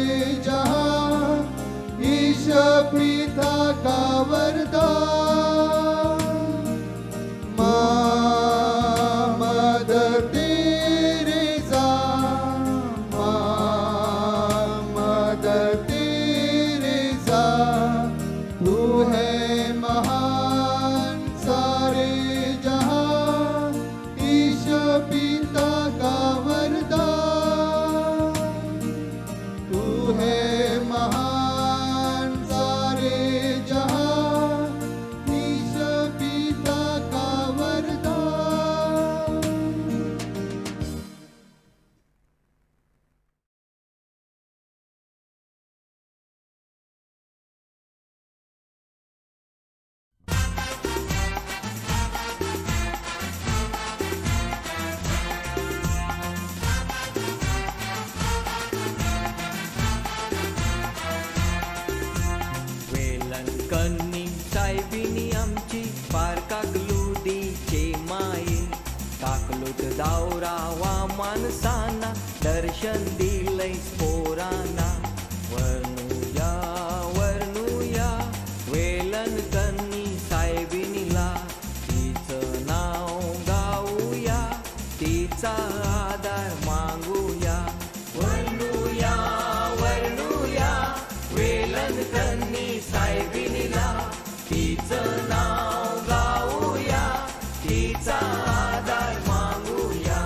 जहां, ईश्वर पिता का वरदान। मदर तेरेसा, मदर तेरेसा, तू है महान सारे जहां, ईश्वर पिता का वरदान। तू है महान सारे जहां, ईश्वर पिता का वरदान। वेलन कन्नी सायबिनी आमची पार काकलुडीचे माये, काकलूट दावरावा माणसांना दर्शन दिलंय पोरांना। वर्णूया वर्णूया वेलन कन्नी सायबिनीला, तिचं नाव गाऊया, तिचा आधार मागूया। वर्णूया वर्णूया वेलन कन्नी सायबिनीला, तिचं नाव गाऊया, तिचा आधार मागूया।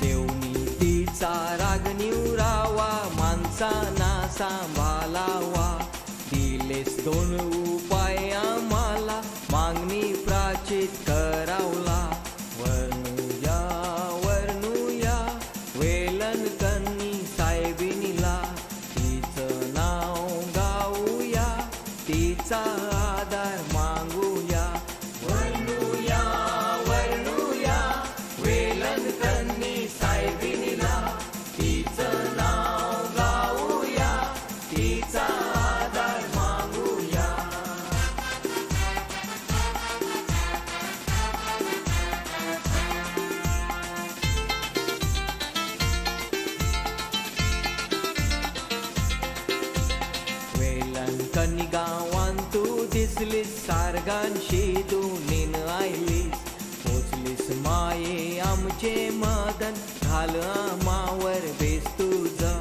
देवनी तिचा राग निवरावा, माणसांना सांभाळावा, दिलेस दोन उपाय आम्हाला, मागणी प्राचित करावला। वर्णूया वर्णूया वेलन कन्नी सायबिनीला, तिचं नाव गाऊया, तिचा आधार मागूया। वर्णूया वर्णूया वेलन कन्नी सायबिनीला, तिचं नाव गाऊया, तिचा आधार मागूया। वेलन कन्नी गावान तू दिसलीस, सारगांशी दोनीन आयलीस, पोचलीस माये आमचे मदन, घाल आमावर बेस तुझं।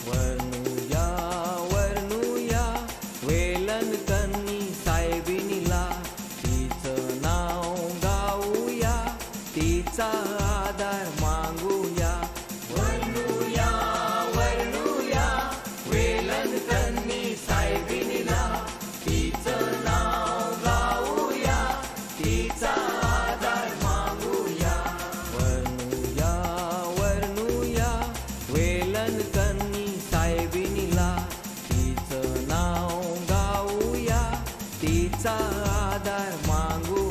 वर्णूया वर्णूया वेलन कन्नी सायबिनीला, तिचं नाव गाऊया, तिचा आधार मागूया। वर्णूया वर्णूया वेलन कन्नी सायबिनीला, तिचं नाव गाऊया, तिचा आधार मागूया। वर्णूया वर्णूया वेलन कन्नी सायबिनीला, तिचं नाव गाऊया, तिचा आधार मागूया।